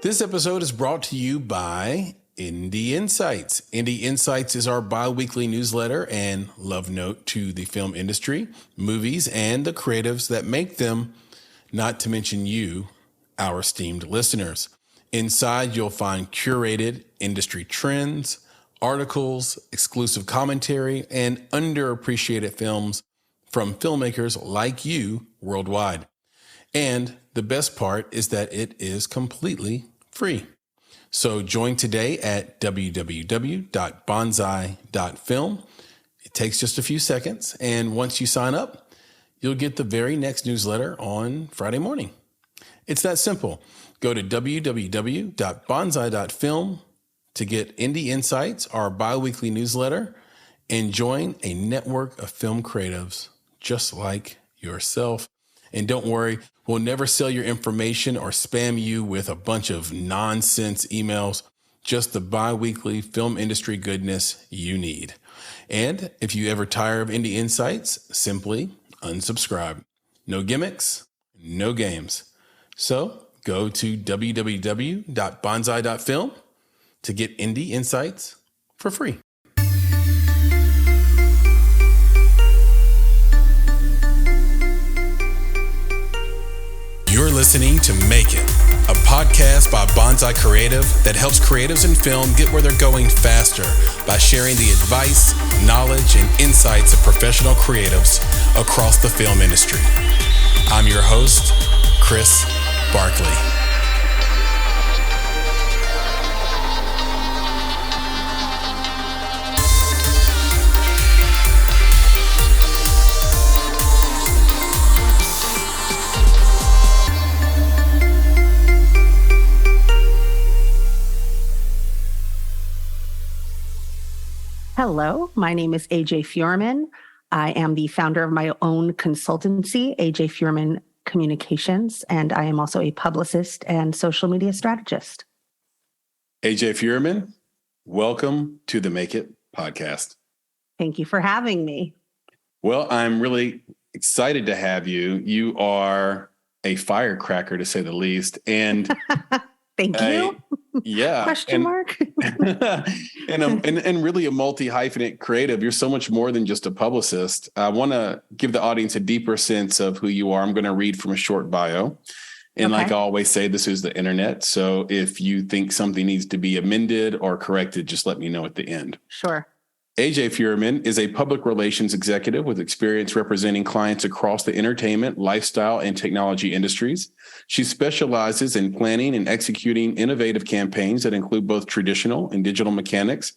This episode is brought to you by Indie Insights. Indie Insights is our bi-weekly newsletter and love note to the film industry, movies, and the creatives that make them, not to mention you, our esteemed listeners. Inside, you'll find curated industry trends, articles, exclusive commentary, and underappreciated films from filmmakers like you worldwide. And the best part is that it is completely free. So join today at www.bonsai.film. It takes just a few seconds. And once you sign up, you'll get the very next newsletter on Friday morning. It's that simple. Go to www.bonsai.film to get Indie Insights, our bi-weekly newsletter, and join a network of film creatives just like yourself. And don't worry, we'll never sell your information or spam you with a bunch of nonsense emails, just the bi-weekly film industry goodness you need. And if you ever tire of Indie Insights, simply unsubscribe. No gimmicks, no games. So go to www.bonsai.film to get Indie Insights for free. You're listening to Make It, a podcast by Bonsai Creative that helps creatives in film get where they're going faster by sharing the advice, knowledge, and insights of professional creatives across the film industry. I'm your host, Chris Barkley. Hello, my name is AJ Feuerman. I am the founder of my own consultancy, AJ Feuerman Communications, and I am also a publicist and social media strategist. AJ Feuerman, welcome to the Make It podcast. Thank you for having me. Well, I'm really excited to have you. You are a firecracker, to say the least, and Thank you. Yeah. Question mark. and really a multi-hyphenate creative. You're so much more than just a publicist. I want to give the audience a deeper sense of who you are. I'm going to read from a short bio. And like I always say, this is the internet. So if you think something needs to be amended or corrected, just let me know at the end. Sure. AJ Feuerman is a public relations executive with experience representing clients across the entertainment, lifestyle, and technology industries. She specializes in planning and executing innovative campaigns that include both traditional and digital mechanics,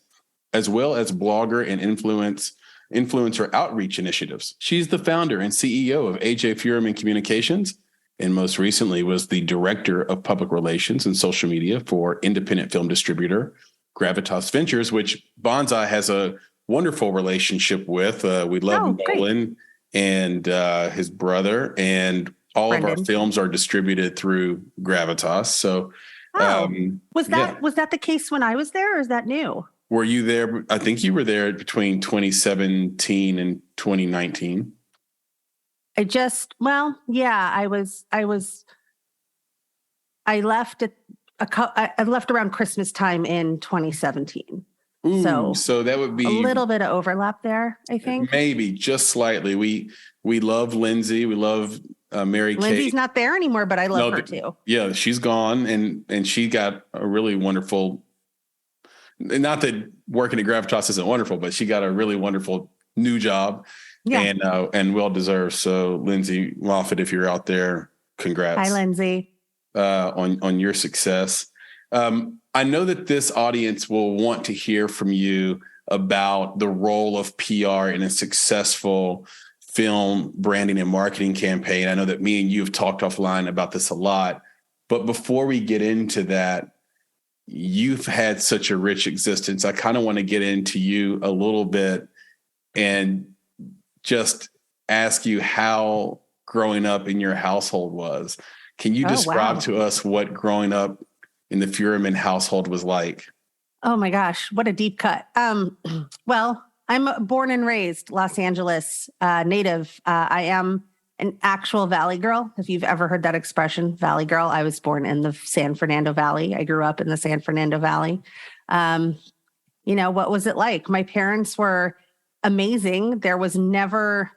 as well as blogger and influencer outreach initiatives. She's the founder and CEO of AJ Feuerman Communications, and most recently was the director of public relations and social media for independent film distributor Gravitas Ventures, which Bonsai has a wonderful relationship with. We love Nolan and his brother, and all Brendan. Of our films are distributed through Gravitas. So, was that the case when I was there, or is that new? Were you there? I think you were there between 2017 and 2019. I left I left around Christmas time in 2017. Ooh, so that would be a little bit of overlap there, I think. Maybe just slightly. We love Lindsay. We love Mary Kate. Lindsay's not there anymore, but I love her too. Yeah, she's gone, and she got a really wonderful. Not that working at Gravitas isn't wonderful, but she got a really wonderful new job, and well deserved. So, Lindsay Moffat, if you're out there, congrats. Hi, Lindsay. On your success. I know that this audience will want to hear from you about the role of PR in a successful film branding and marketing campaign. I know that me and you have talked offline about this a lot, but before we get into that, you've had such a rich existence. I kind of want to get into you a little bit and just ask you how growing up in your household was. Can you describe to us what growing up in the Feuerman household was like? Oh my gosh, what a deep cut. Well, I'm born and raised Los Angeles native. I am an actual Valley girl. If you've ever heard that expression, Valley girl, I was born in the San Fernando Valley. I grew up in the San Fernando Valley. What was it like? My parents were amazing. There was never,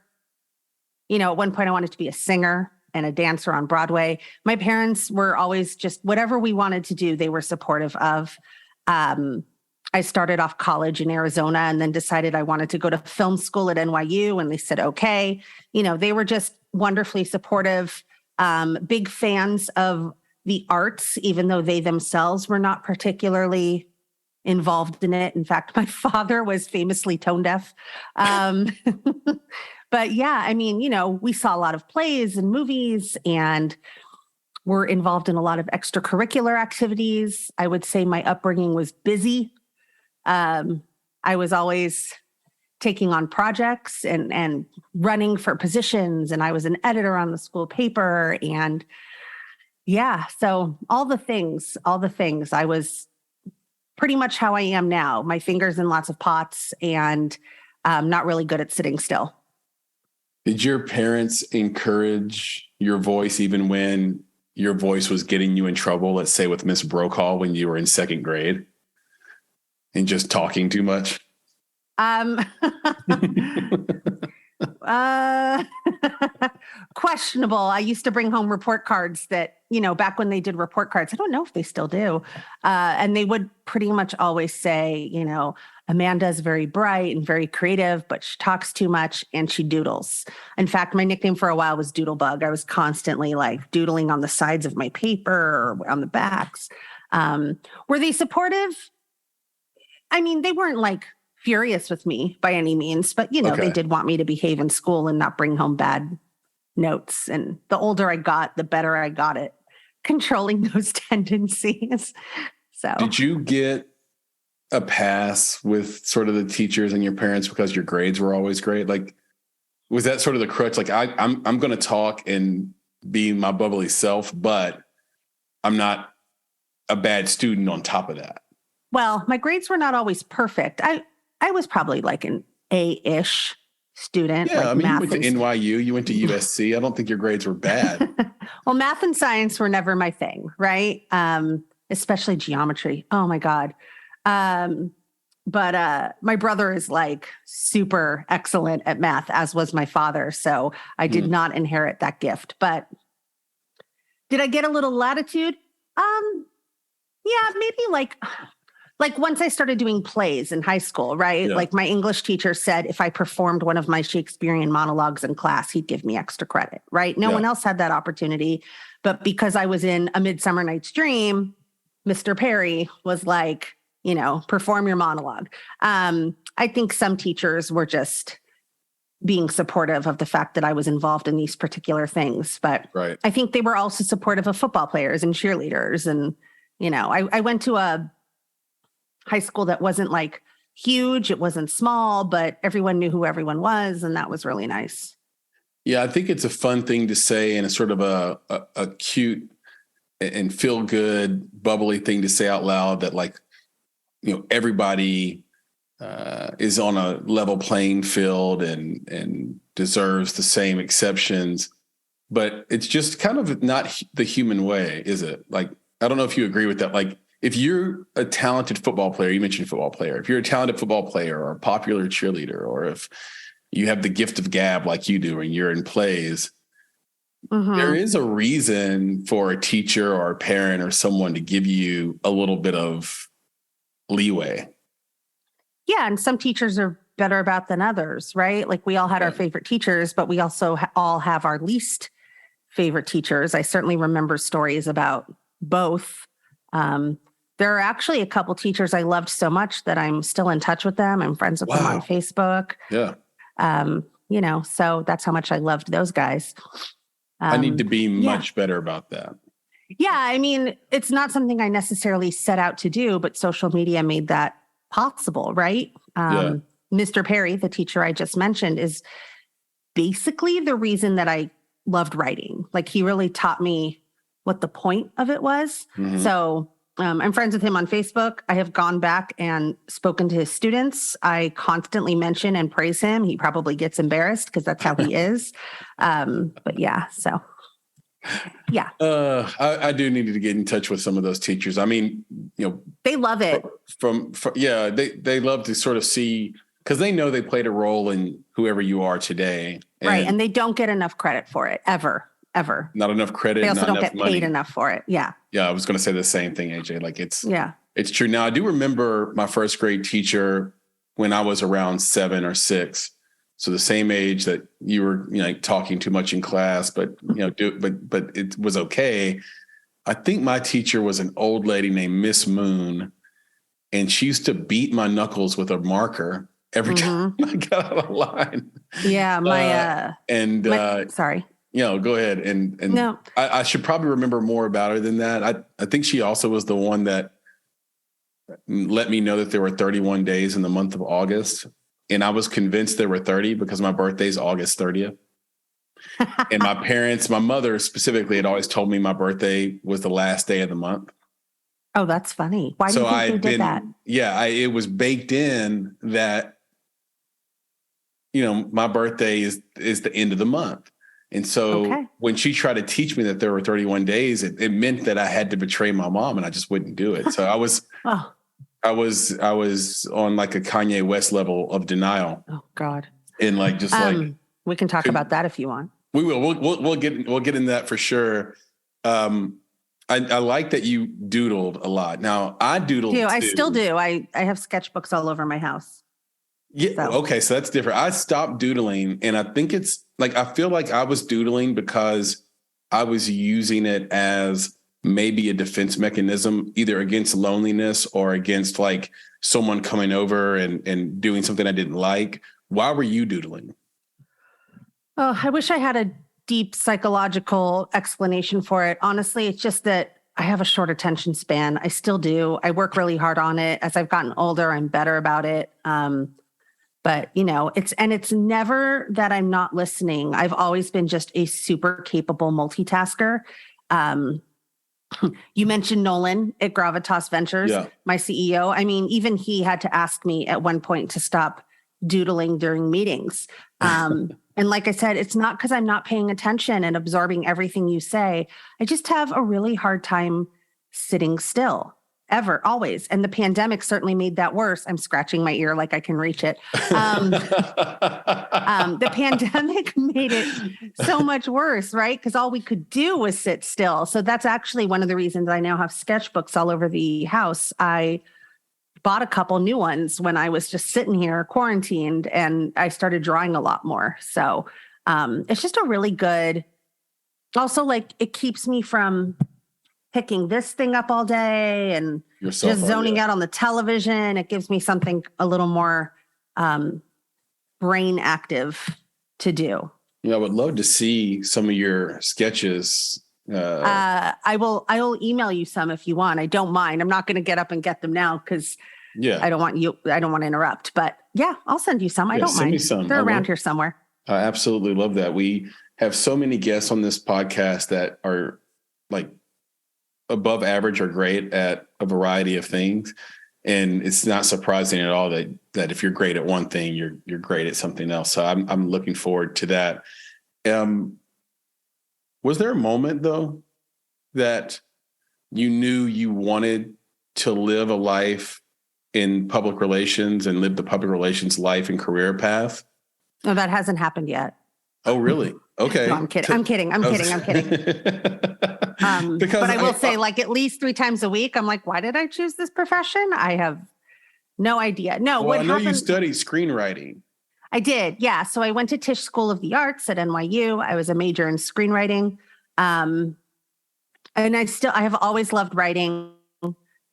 at one point I wanted to be a singer and a dancer on Broadway. My parents were always just whatever we wanted to do, they were supportive of. I started off college in Arizona and then decided I wanted to go to film school at NYU. And they said, okay. They were just wonderfully supportive, big fans of the arts, even though they themselves were not particularly involved in it. In fact, my father was famously tone deaf. But yeah, we saw a lot of plays and movies and were involved in a lot of extracurricular activities. I would say my upbringing was busy. I was always taking on projects and running for positions, and I was an editor on the school paper. And yeah, so all the things, I was pretty much how I am now, my fingers in lots of pots and not really good at sitting still. Did your parents encourage your voice even when your voice was getting you in trouble, let's say with Miss Brokaw when you were in second grade and just talking too much? Questionable. I used to bring home report cards that, back when they did report cards, I don't know if they still do. And they would pretty much always say, Amanda's very bright and very creative, but she talks too much and she doodles. In fact, my nickname for a while was Doodlebug. I was constantly doodling on the sides of my paper or on the backs. Were they supportive? They weren't furious with me by any means, but they did want me to behave in school and not bring home bad notes. And the older I got, the better I got at controlling those tendencies. So did you get a pass with sort of the teachers and your parents because your grades were always great? Was that sort of the crutch? I'm going to talk and be my bubbly self, but I'm not a bad student on top of that. Well, my grades were not always perfect. I was probably an A-ish student. Yeah, you went to NYU, you went to USC. I don't think your grades were bad. Well, math and science were never my thing, right? Especially geometry. Oh my God. But my brother is super excellent at math, as was my father. So I did not inherit that gift. But did I get a little latitude? Yeah, maybe once I started doing plays in high school, right? Yeah. My English teacher said if I performed one of my Shakespearean monologues in class, he'd give me extra credit, right? No one else had that opportunity. But because I was in A Midsummer Night's Dream, Mr. Perry was perform your monologue. I think some teachers were just being supportive of the fact that I was involved in these particular things. But right. I think they were also supportive of football players and cheerleaders. And, I went to a high school that wasn't huge. It wasn't small, but everyone knew who everyone was. And that was really nice. Yeah, I think it's a fun thing to say and a sort of a cute and feel good, bubbly thing to say out loud that everybody is on a level playing field and deserves the same exceptions. But it's just kind of not the human way, is it? I don't know if you agree with that. If you're a talented football player, you mentioned football player, if you're a talented football player or a popular cheerleader, or if you have the gift of gab like you do and you're in plays, there is a reason for a teacher or a parent or someone to give you a little bit of leeway. Yeah. And some teachers are better about than others, right? We all had our favorite teachers, but we also all have our least favorite teachers. I certainly remember stories about both. There are actually a couple teachers I loved so much that I'm still in touch with them. I'm friends with them on Facebook. Yeah. So that's how much I loved those guys. I need to be much better about that. Yeah. It's not something I necessarily set out to do, but social media made that possible, right? Mr. Perry, the teacher I just mentioned, is basically the reason that I loved writing. He really taught me what the point of it was. So I'm friends with him on Facebook. I have gone back and spoken to his students. I constantly mention and praise him. He probably gets embarrassed because that's how he is. But yeah, so yeah. I do need to get in touch with some of those teachers. I mean, they love it. They love to sort of see, because they know they played a role in whoever you are today. Right. And they don't get enough credit for it ever. Not enough credit. They also not don't enough get money. paid enough for it. Yeah. Yeah. I was going to say the same thing, AJ. Like it's true. Now I do remember my first grade teacher when I was around 7 or 6. So the same age that you were, talking too much in class, but it was okay. I think my teacher was an old lady named Miss Moon, and she used to beat my knuckles with a marker every time I got out of line. Yeah, sorry. Go ahead. And no. I should probably remember more about her than that. I think she also was the one that let me know that there were 31 days in the month of August. And I was convinced there were 30 because my birthday is August 30th. And my mother specifically had always told me my birthday was the last day of the month. Oh, that's funny. Why do you think they did that? Yeah, it was baked in that, my birthday is the end of the month. And so when she tried to teach me that there were 31 days, it meant that I had to betray my mom, and I just wouldn't do it. So I was, I was on like a Kanye West level of denial. Oh God. And we can talk about that if you want. We will. We'll get into that for sure. I like that you doodled a lot. Now I doodled too. I still do. I have sketchbooks all over my house. Yeah. So. Okay. So that's different. I stopped doodling, and I think it's like, I feel like I was doodling because I was using it as maybe a defense mechanism, either against loneliness or against like someone coming over and doing something I didn't like. Why were you doodling? Oh, I wish I had a deep psychological explanation for it. Honestly, it's just that I have a short attention span. I still do. I work really hard on it. As I've gotten older, I'm better about it. But it's never that I'm not listening. I've always been just a super capable multitasker. You mentioned Nolan at Gravitas Ventures, my CEO. I mean, even he had to ask me at one point to stop doodling during meetings. And like I said, it's not because I'm not paying attention and absorbing everything you say. I just have a really hard time sitting still. Always. And the pandemic certainly made that worse. I'm scratching my ear like I can reach it. The pandemic made it so much worse, right? Because all we could do was sit still. So that's actually one of the reasons I now have sketchbooks all over the house. I bought a couple new ones when I was just sitting here quarantined, and I started drawing a lot more. So it's just a really good, also like it keeps me from picking this thing up all day and just zoning out on the television. It gives me something a little more brain active to do. Yeah, I would love to see some of your sketches. I will email you some if you want. I don't mind. I'm not going to get up and get them now because I don't want to interrupt. But yeah, I'll send you some. I don't mind. Me some. They're around here somewhere. I absolutely love that. We have so many guests on this podcast that are like above average or great at a variety of things. And it's not surprising at all that if you're great at one thing, you're great at something else. So I'm looking forward to that. Was there a moment though that you knew you wanted to live a life in public relations and live the public relations life and career path? No, that hasn't happened yet. Oh, really? Okay. No, I'm kidding. I'm kidding. But I will say, like, at least 3 times a week, I'm like, why did I choose this profession? I have no idea. No, well, I know you studied screenwriting. I did. Yeah. So I went to Tisch School of the Arts at NYU. I was a major in screenwriting. And I have always loved writing.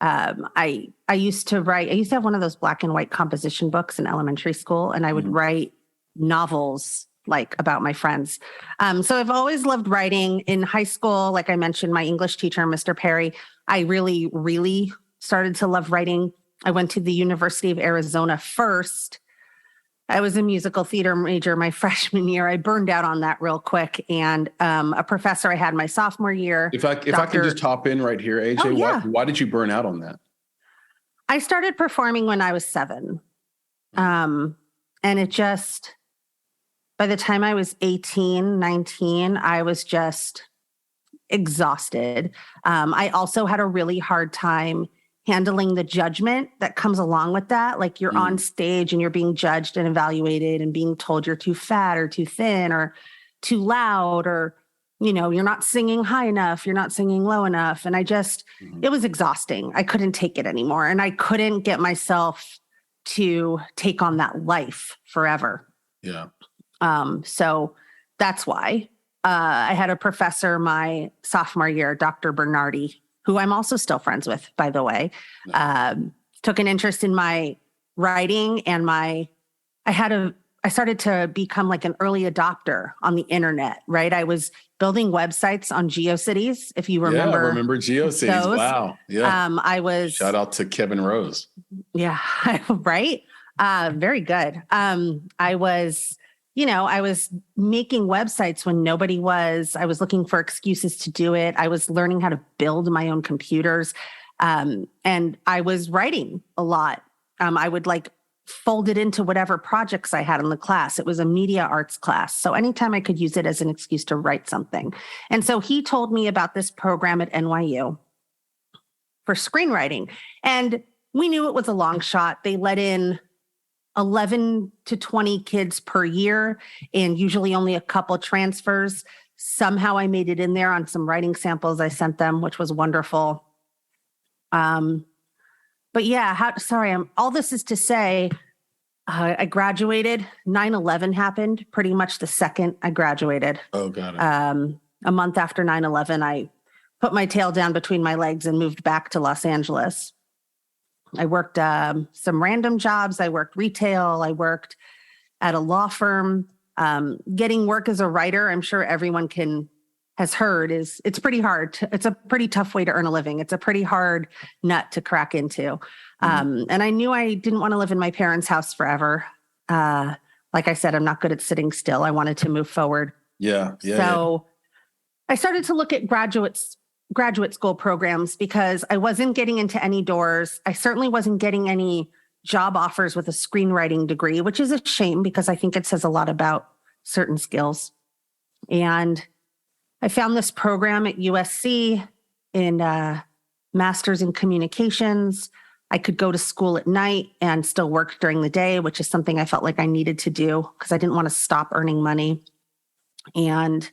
I used to have one of those black and white composition books in elementary school, and I would write novels like about my friends. So I've always loved writing. In high school, like I mentioned, my English teacher, Mr. Perry, I really, really started to love writing. I went to the University of Arizona first I was a musical theater major my freshman year. I burned out on that real quick. And a professor I had my sophomore year. If I can just hop in right here, AJ, Oh, yeah. why did you burn out on that? I started performing when I was 7. And it just, by the time I was 18, 19, I was just exhausted. I also had a really hard time handling the judgment that comes along with that. Like you're on stage and you're being judged and evaluated and being told you're too fat or too thin or too loud, or, you're not singing high enough, you're not singing low enough. And I just, it was exhausting. I couldn't take it anymore. And I couldn't get myself to take on that life forever. Yeah. So that's why I had a professor my sophomore year, Dr. Bernardi, who I'm also still friends with, by the way, took an interest in my writing and I started to become like an early adopter on the internet, right? I was building websites on GeoCities, if you remember. Yeah, I remember GeoCities. Those. Wow. Yeah. Shout out to Kevin Rose. Yeah, right? Very good. I was making websites when nobody was. I was looking for excuses to do it. I was learning how to build my own computers. And I was writing a lot. I would fold it into whatever projects I had in the class. It was a media arts class. So anytime I could use it as an excuse to write something. And so he told me about this program at NYU for screenwriting. And we knew it was a long shot. They let in 11 to 20 kids per year and usually only a couple transfers. Somehow I made it in there on some writing samples I sent them, which was wonderful. But yeah, all this is to say, I graduated, 9/11 happened pretty much the second I graduated. Oh, got it. A month after 9/11, I put my tail down between my legs and moved back to Los Angeles. I worked some random jobs. I worked retail. I worked at a law firm. Getting work as a writer, I'm sure everyone has heard, it's pretty hard. It's a pretty tough way to earn a living. It's a pretty hard nut to crack into. And I knew I didn't want to live in my parents' house forever. Like I said, I'm not good at sitting still. I wanted to move forward. So I started to look at graduate school programs because I wasn't getting into any doors. I certainly wasn't getting any job offers with a screenwriting degree, which is a shame because I think it says a lot about certain skills. And I found this program at USC in Masters in Communications. I could go to school at night and still work during the day, which is something I felt like I needed to do because I didn't want to stop earning money. And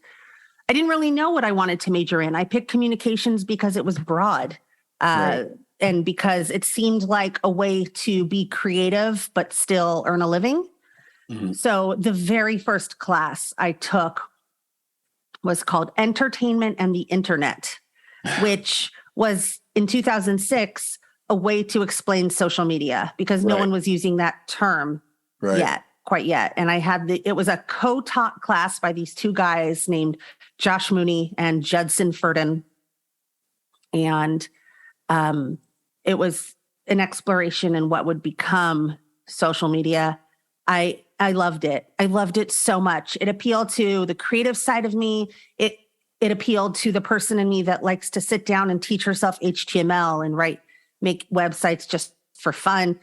I didn't really know what I wanted to major in. I picked communications because it was broad and because it seemed like a way to be creative, but still earn a living. Mm-hmm. So the very first class I took was called Entertainment and the Internet, which was in 2006, a way to explain social media because no one was using that term quite yet. And it was a co-taught class by these two guys named Josh Mooney and Judson Furden. And it was an exploration in what would become social media. I loved it. I loved it so much. It appealed to the creative side of me. It appealed to the person in me that likes to sit down and teach herself HTML and make websites just for fun.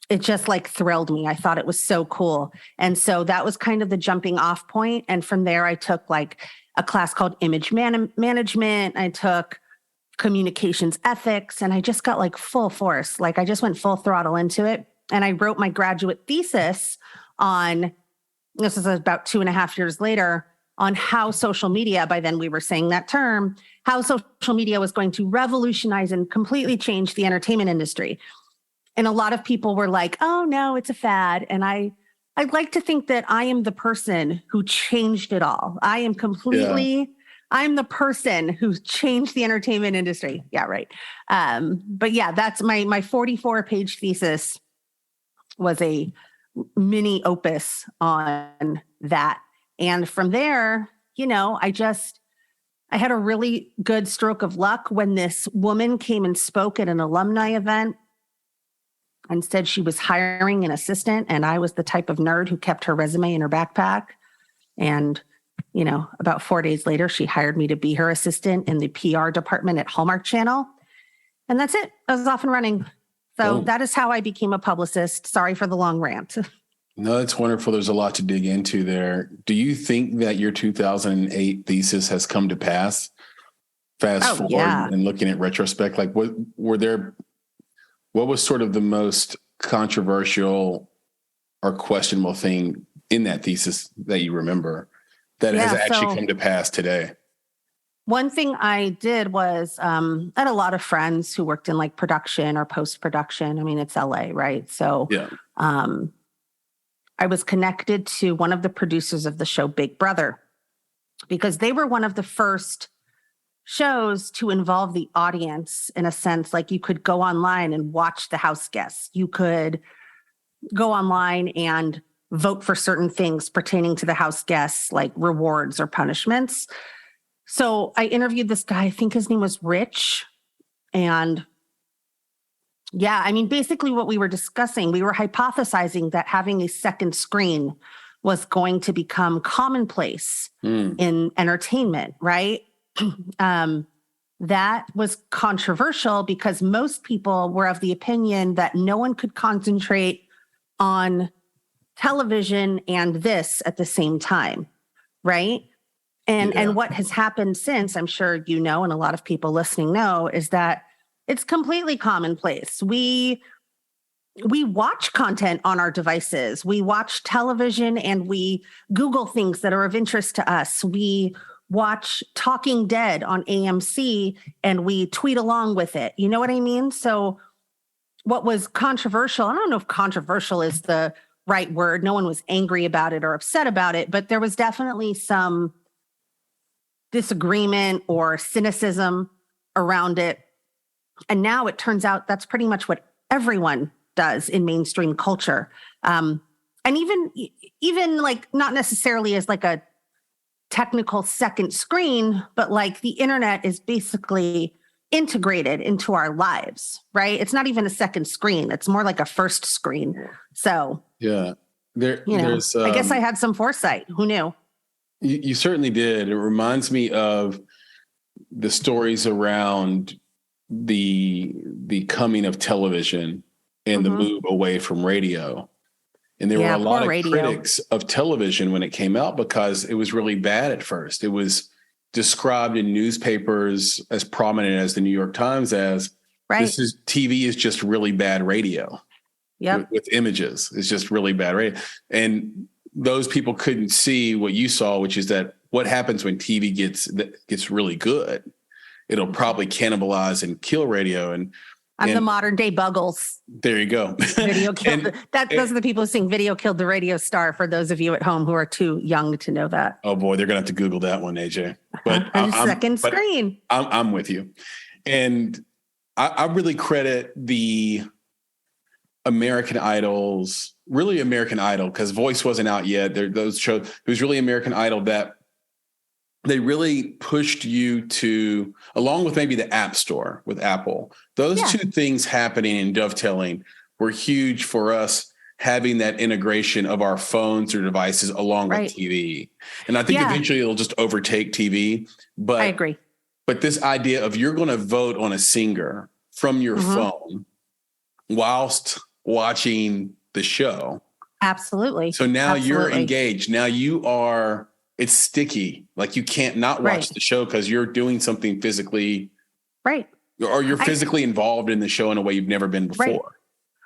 It just thrilled me. I thought it was so cool. And so that was kind of the jumping off point. And from there, I took a class called image management. I took communications ethics, and I just got full force. I just went full throttle into it. And I wrote my graduate thesis this is about 2.5 years later, on how social media, by then we were saying that term, how social media was going to revolutionize and completely change the entertainment industry. And a lot of people were like, oh no, it's a fad. And I'd like to think that I am the person who changed it all. I'm the person who changed the entertainment industry. Yeah, right. But yeah, that's my 44-page thesis was a mini opus on that. And from there, I had a really good stroke of luck when this woman came and spoke at an alumni event. and said she was hiring an assistant. And I was the type of nerd who kept her resume in her backpack. And, about 4 days later, she hired me to be her assistant in the PR department at Hallmark Channel. And that's it. I was off and running. So that is how I became a publicist. Sorry for the long rant. No, that's wonderful. There's a lot to dig into there. Do you think that your 2008 thesis has come to pass? Fast forward and looking at retrospect, like what was sort of the most controversial or questionable thing in that thesis that you remember that has actually come to pass today? One thing I did was I had a lot of friends who worked in like production or post-production. I mean, it's LA, right? So I was connected to one of the producers of the show Big Brother because they were one of the first shows to involve the audience in a sense. Like you could go online and watch the house guests. You could go online and vote for certain things pertaining to the house guests, like rewards or punishments. So I interviewed this guy, I think his name was Rich. And basically what we were discussing, we were hypothesizing that having a second screen was going to become commonplace in entertainment, right? That was controversial because most people were of the opinion that no one could concentrate on television and this at the same time, right? And what has happened since, I'm sure you know, and a lot of people listening know, is that it's completely commonplace. We watch content on our devices. We watch television and we Google things that are of interest to us. We watch Talking Dead on AMC and we tweet along with it. You know what I mean? So what was controversial, I don't know if controversial is the right word. No one was angry about it or upset about it, but there was definitely some disagreement or cynicism around it. And now it turns out that's pretty much what everyone does in mainstream culture. And even like not necessarily as like a technical second screen, but like the internet is basically integrated into our lives, right? It's not even a second screen. It's more like a first screen. So there's I guess I had some foresight. Who knew? You certainly did. It reminds me of the stories around the coming of television and the move away from radio. And there were a lot of critics of television when it came out because it was really bad at first. It was described in newspapers as prominent as the New York Times as TV is just really bad radio. With images. It's just really bad radio. And those people couldn't see what you saw, which is that what happens when TV gets really good, it'll probably cannibalize and kill radio. And I'm the modern day Buggles. There you go. Video killed those are the people who sing "Video Killed the Radio Star." For those of you at home who are too young to know that. Oh boy, they're gonna have to Google that one, AJ. But second screen. I'm with you, and I really credit the American Idols, really American Idol, because Voice wasn't out yet. Those shows, it was really American Idol that they really pushed you to, along with maybe the App Store with Apple. Those two things happening and dovetailing were huge for us having that integration of our phones or devices along with TV. And I think eventually it'll just overtake TV. But I agree. But this idea of you're going to vote on a singer from your phone whilst watching the show. Absolutely. So now you're engaged. Now it's sticky. Like you can't not watch the show because you're doing something physically. Right. Or you're physically involved in the show in a way you've never been before. Right.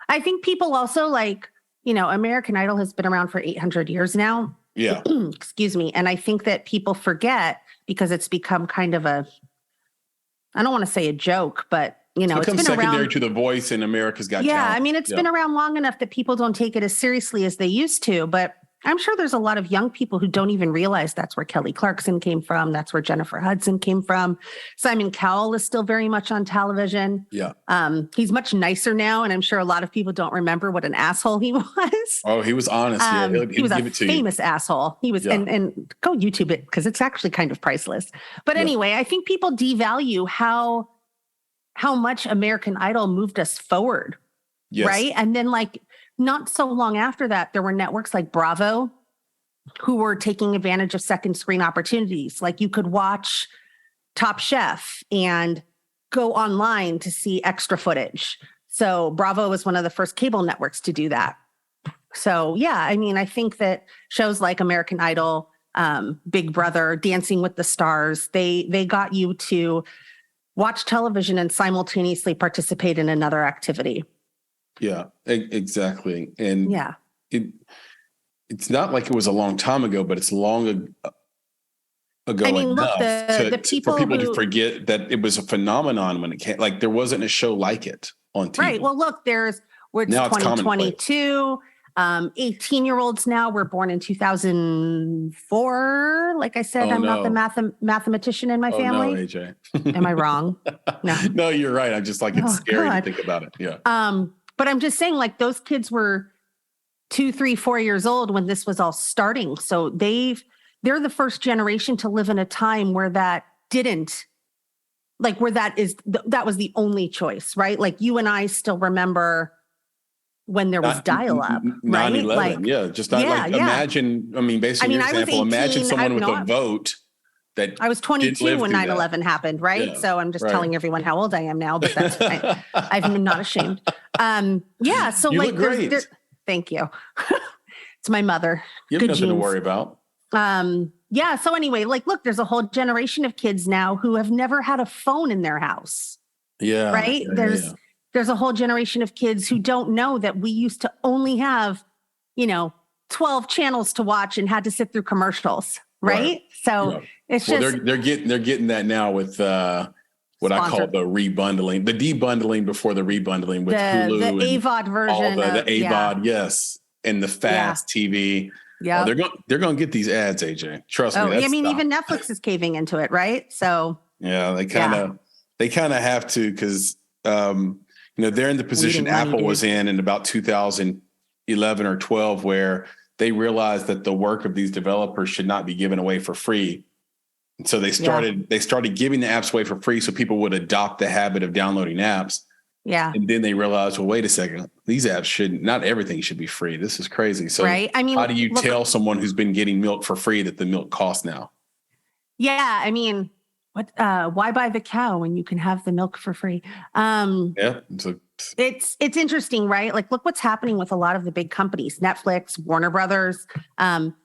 I think people also American Idol has been around for 800 years now. Yeah. Excuse me. And I think that people forget because it's become kind of I don't want to say a joke, but it's been secondary around to The Voice and America's Got Talent. Yeah, I mean, it's been around long enough that people don't take it as seriously as they used to. But I'm sure there's a lot of young people who don't even realize that's where Kelly Clarkson came from. That's where Jennifer Hudson came from. Simon Cowell is still very much on television. Yeah. He's much nicer now. And I'm sure a lot of people don't remember what an asshole he was. Oh, he was honest. He was a famous asshole. He was, and go YouTube it because it's actually kind of priceless. But anyway, I think people devalue how much American Idol moved us forward. Yes. Right. And then like not so long after that, there were networks like Bravo who were taking advantage of second screen opportunities. Like you could watch Top Chef and go online to see extra footage. So Bravo was one of the first cable networks to do that. So yeah, I mean, I think that shows like American Idol, Big Brother, Dancing with the Stars, they got you to watch television and simultaneously participate in another activity. Yeah, exactly. And yeah, it's not like it was a long time ago, but it's long ago I mean, enough look, the people for people to forget that it was a phenomenon when it came. Like there wasn't a show like it on TV. Right. Well, look, it's now 2022. 18-year-olds now were born in 2004. Like I said, I'm not the mathematician in my family. No, AJ. Am I wrong? No. No, you're right. I'm just like, it's scary to think about it. Yeah. But I'm just saying, like, those kids were 2, 3, 4 years old when this was all starting. So they're the first generation to live in a time where that didn't, like, where that was the only choice, right? Like you and I still remember when there was dial-up, right? 9/11, like, yeah. Just not imagine, I mean, basically your example, imagine someone with a vote that I was 22 when 9/11 happened, right? Yeah, so I'm just telling everyone how old I am now, but that's fine. I'm not ashamed. Yeah, so you like look great. Thank you. It's my mother. You have nothing to worry about. Yeah, so anyway, like look, there's a whole generation of kids now who have never had a phone in their house. Yeah. Right? Yeah, there's a whole generation of kids who don't know that we used to only have, 12 channels to watch and had to sit through commercials, right? So it's just they're getting that now with what I call the rebundling, the debundling before the rebundling with Hulu, the AVOD version, the AVOD, yes, and the fast TV. Yeah, they're going to get these ads, AJ. Trust me. I mean, even Netflix is caving into it, right? So yeah, they kind of have to because they're in the position Apple was in about 2011 or 12, where they realized that the work of these developers should not be given away for free. And so they started giving the apps away for free so people would adopt the habit of downloading apps. Yeah. And then they realized, well, wait a second, these apps not everything should be free. This is crazy. So right. I mean, how do you tell someone who's been getting milk for free that the milk costs now? Yeah. I mean, why buy the cow when you can have the milk for free? Yeah. It's interesting, right? Like, look what's happening with a lot of the big companies, Netflix, Warner Brothers. They're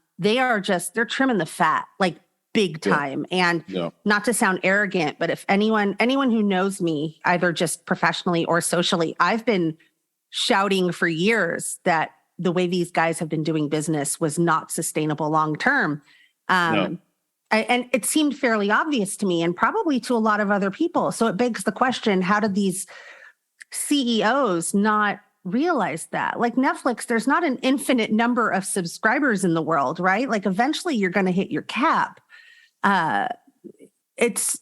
trimming the fat, like big time. And not to sound arrogant, but if anyone who knows me, either just professionally or socially, I've been shouting for years that the way these guys have been doing business was not sustainable long-term. And it seemed fairly obvious to me and probably to a lot of other people. So it begs the question, how did these CEOs not realize that? Like Netflix, there's not an infinite number of subscribers in the world, right? Like eventually you're going to hit your cap. It's,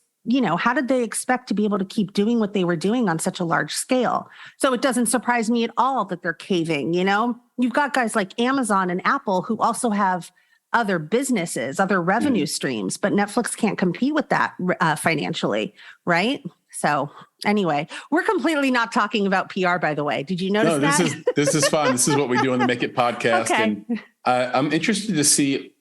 how did they expect to be able to keep doing what they were doing on such a large scale? So it doesn't surprise me at all that they're caving, You've got guys like Amazon and Apple who also have other businesses, other revenue streams, but Netflix can't compete with that financially, right? So anyway, we're completely not talking about PR, by the way. Did you notice that? This is fun. This is what we do on the Make It podcast. Okay. And I'm interested to see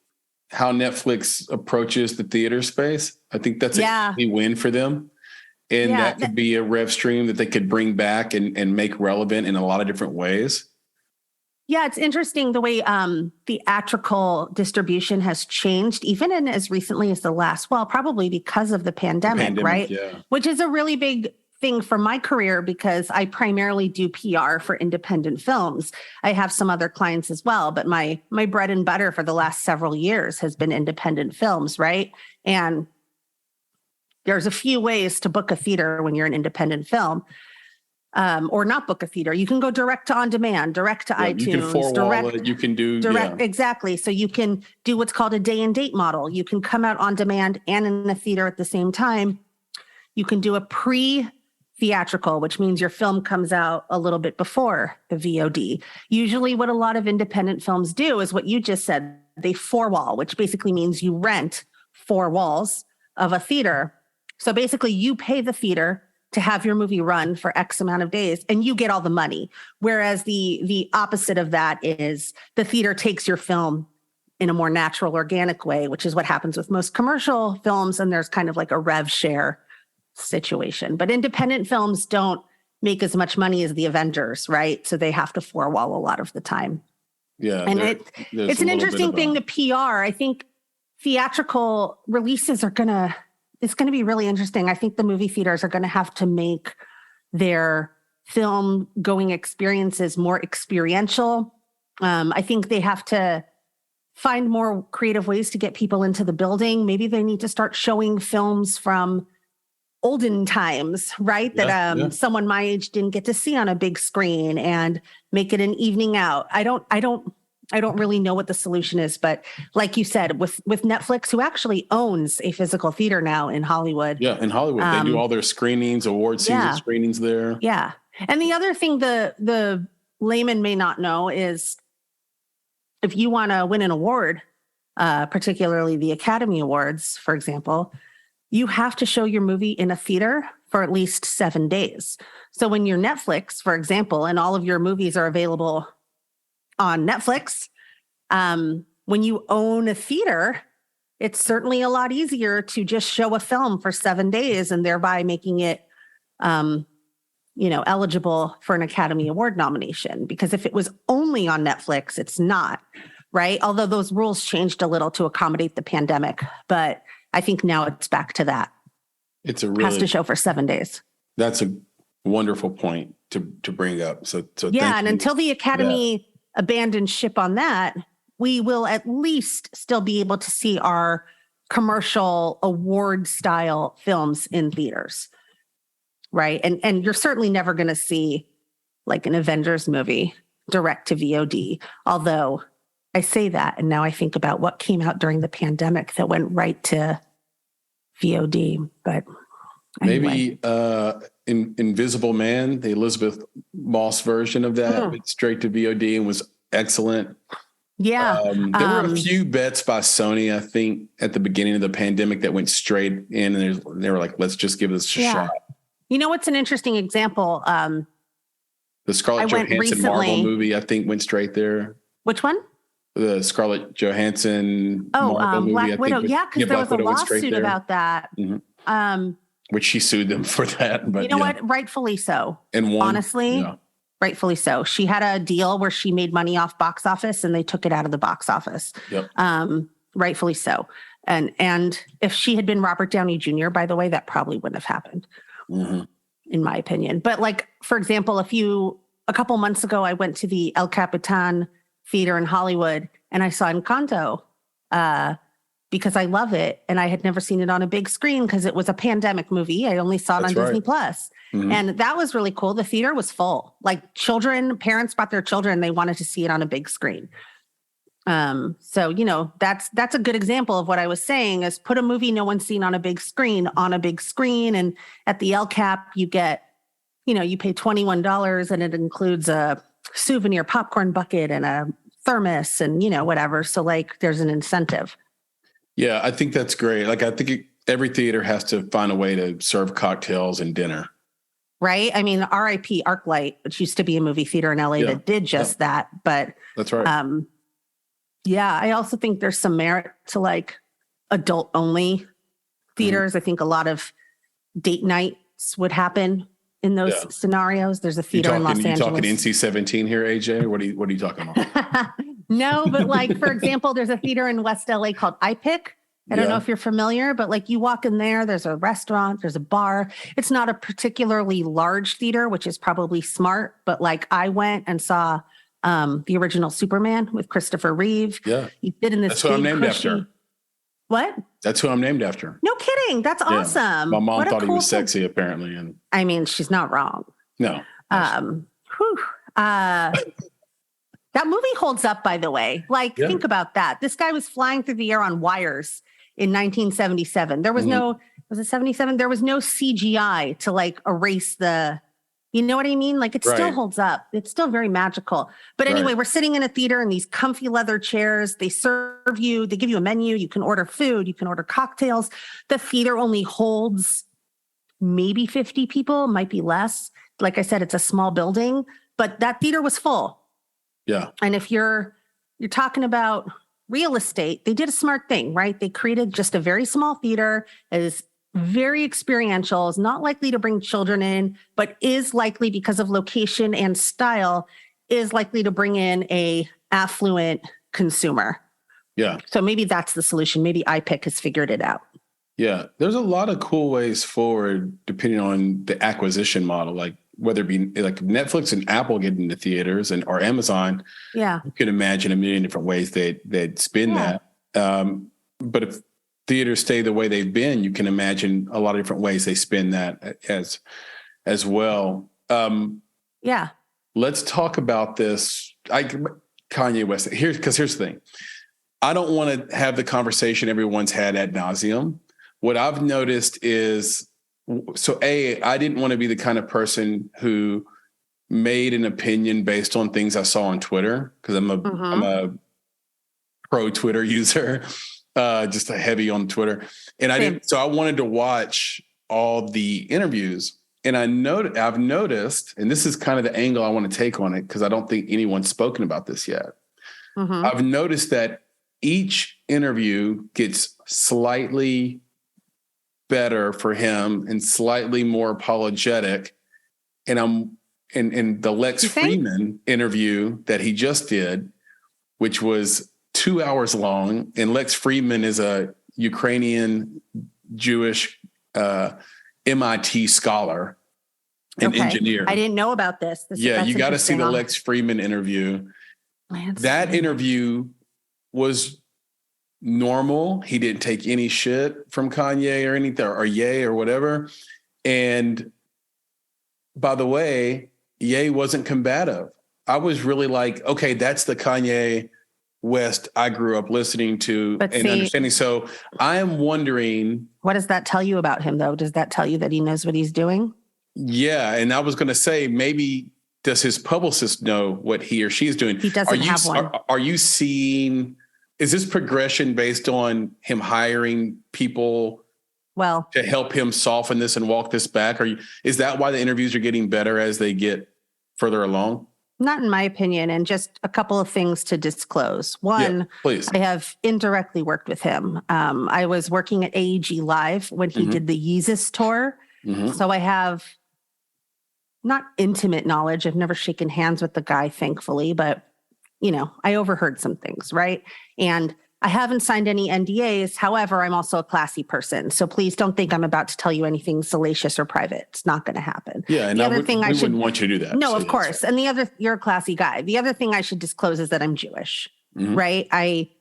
how Netflix approaches the theater space. I think that's a win for them. And that could be a rev stream that they could bring back and make relevant in a lot of different ways. Yeah, it's interesting the way theatrical distribution has changed, even in as recently as probably because of the pandemic, right? Yeah. Which is a really big thing for my career because I primarily do PR for independent films. I have some other clients as well, but my bread and butter for the last several years has been independent films, right? And there's a few ways to book a theater when you're an independent film. Or not book a theater. You can go direct to on demand, direct to iTunes. You can four-wall it. You can do direct. Yeah. Exactly. So you can do what's called a day and date model. You can come out on demand and in a theater at the same time. You can do a pre-theatrical, which means your film comes out a little bit before the VOD. Usually what a lot of independent films do is what you just said. They four-wall, which basically means you rent 4 walls of a theater. So basically you pay the theater to have your movie run for X amount of days and you get all the money. Whereas the opposite of that is the theater takes your film in a more natural, organic way, which is what happens with most commercial films. And there's kind of like a rev share situation. But independent films don't make as much money as the Avengers, right? So they have to four-wall a lot of the time. Yeah. And it's an interesting thing to PR. I think theatrical releases it's going to be really interesting. I think the movie theaters are going to have to make their film going experiences more experiential. I think they have to find more creative ways to get people into the building. Maybe they need to start showing films from olden times, right? That someone my age didn't get to see on a big screen and make it an evening out. I don't really know what the solution is, but like you said, with Netflix, who actually owns a physical theater now in Hollywood. Yeah, in Hollywood, they do all their screenings, award season screenings there. Yeah, and the other thing the layman may not know is if you want to win an award, particularly the Academy Awards, for example, you have to show your movie in a theater for at least 7 days. So when you're Netflix, for example, and all of your movies are available on Netflix, when you own a theater, it's certainly a lot easier to just show a film for 7 days and thereby making it, eligible for an Academy Award nomination. Because if it was only on Netflix, it's not, right? Although those rules changed a little to accommodate the pandemic, but I think now it's back to that. Has to show for 7 days. That's a wonderful point to bring up. So yeah, and until the Academy abandons ship on that, we will at least still be able to see our commercial award style films in theaters, right? And you're certainly never going to see like an Avengers movie direct to VOD. Although I say that, and now I think about what came out during the pandemic that went right to VOD. But anyway. Maybe Invisible Man, the Elizabeth Moss version of that, went straight to VOD and was excellent. Yeah. There were a few bets by Sony, I think, at the beginning of the pandemic that went straight in, and they were like, let's just give this a shot. You know what's an interesting example? The Scarlett Johansson Marvel movie, I think, went straight there. Which one? The Scarlett Johansson Marvel movie. Black Widow. Yeah, because there was a lawsuit about that. Mm-hmm. Which she sued them for that. But you know what? Rightfully so. And won. Honestly, rightfully so. She had a deal where she made money off box office and they took it out of the box office. Yep. Rightfully so. And if she had been Robert Downey Jr., by the way, that probably wouldn't have happened, in my opinion. But like, for example, a couple months ago, I went to the El Capitan Theater in Hollywood and I saw Encanto because I love it. And I had never seen it on a big screen because it was a pandemic movie. I only saw it on Disney Plus. And that was really cool. The theater was full. Like parents brought their children. They wanted to see it on a big screen. So, that's a good example of what I was saying is put a movie no one's seen on a big screen. And at the LCAP, you get, you pay $21 and it includes a souvenir popcorn bucket and a thermos and, whatever. So like there's an incentive. Yeah, I think that's great. Like, I think every theater has to find a way to serve cocktails and dinner. Right. I mean, RIP ArcLight, which used to be a movie theater in LA that did just that. But that's right. I also think there's some merit to like adult only theaters. I think a lot of date nights would happen in those scenarios. There's a theater in Los Angeles. You talking NC-17 here, AJ? What are you talking about? No, but like, for example, there's a theater in West LA called iPic. I don't know if you're familiar, but like you walk in there's a restaurant, there's a bar. It's not a particularly large theater, which is probably smart. But like I went and saw the original Superman with Christopher Reeve. Yeah. He did in this. That's who I'm named after. What? That's who I'm named after. No kidding. That's awesome. My mom thought he was sexy, apparently. And I mean, she's not wrong. No. That movie holds up, by the way. Like, think about that. This guy was flying through the air on wires in 1977. There was was it 77? There was no CGI to like erase you know what I mean? Like it still holds up. It's still very magical. But anyway, we're sitting in a theater in these comfy leather chairs. They serve you, they give you a menu. You can order food, you can order cocktails. The theater only holds maybe 50 people, might be less. Like I said, it's a small building, but that theater was full. Yeah. And if you're talking about real estate, they did a smart thing, right? They created just a very small theater, is very experiential, is not likely to bring children in, but is likely, because of location and style, is likely to bring in a affluent consumer. Yeah. So maybe that's the solution. Maybe iPic has figured it out. Yeah. There's a lot of cool ways forward depending on the acquisition model, like whether it be like Netflix and Apple get into theaters or Amazon. Yeah. You can imagine a million different ways they'd spin that. But if theaters stay the way they've been, you can imagine a lot of different ways they spin that as well. Yeah. Let's talk about this. Kanye West. Because here's the thing. I don't want to have the conversation everyone's had ad nauseum. What I've noticed is, I didn't want to be the kind of person who made an opinion based on things I saw on Twitter, because I'm a pro Twitter user, just a heavy on Twitter. And I wanted to watch all the interviews. And I've noticed, and this is kind of the angle I want to take on it, because I don't think anyone's spoken about this yet. I've noticed that each interview gets slightly better for him and slightly more apologetic. And the Lex Feuerman interview that he just did, which was 2 hours long, and Lex Feuerman is a Ukrainian Jewish MIT scholar and engineer. I didn't know about this. You got to see the Lex Feuerman interview. That interview was normal. He didn't take any shit from Kanye or anything, or Ye or whatever. And by the way, Ye wasn't combative. I was really like, okay, that's the Kanye West I grew up listening to and understanding. So I am wondering, what does that tell you about him, though? Does that tell you that he knows what he's doing? Yeah. And I was going to say, maybe does his publicist know what he or she is doing? He doesn't have one. Are you seeing, is this progression based on him hiring people to help him soften this and walk this back? Is that why the interviews are getting better as they get further along? Not in my opinion. And just a couple of things to disclose. One, please. I have indirectly worked with him. I was working at AEG Live when he did the Yeezus tour. So I have not intimate knowledge. I've never shaken hands with the guy, thankfully, but I overheard some things, right? And I haven't signed any NDAs. However, I'm also a classy person. So please don't think I'm about to tell you anything salacious or private. It's not going to happen. Yeah. And we wouldn't want you to do that. No, of course. Right. And you're a classy guy. The other thing I should disclose is that I'm Jewish, right? I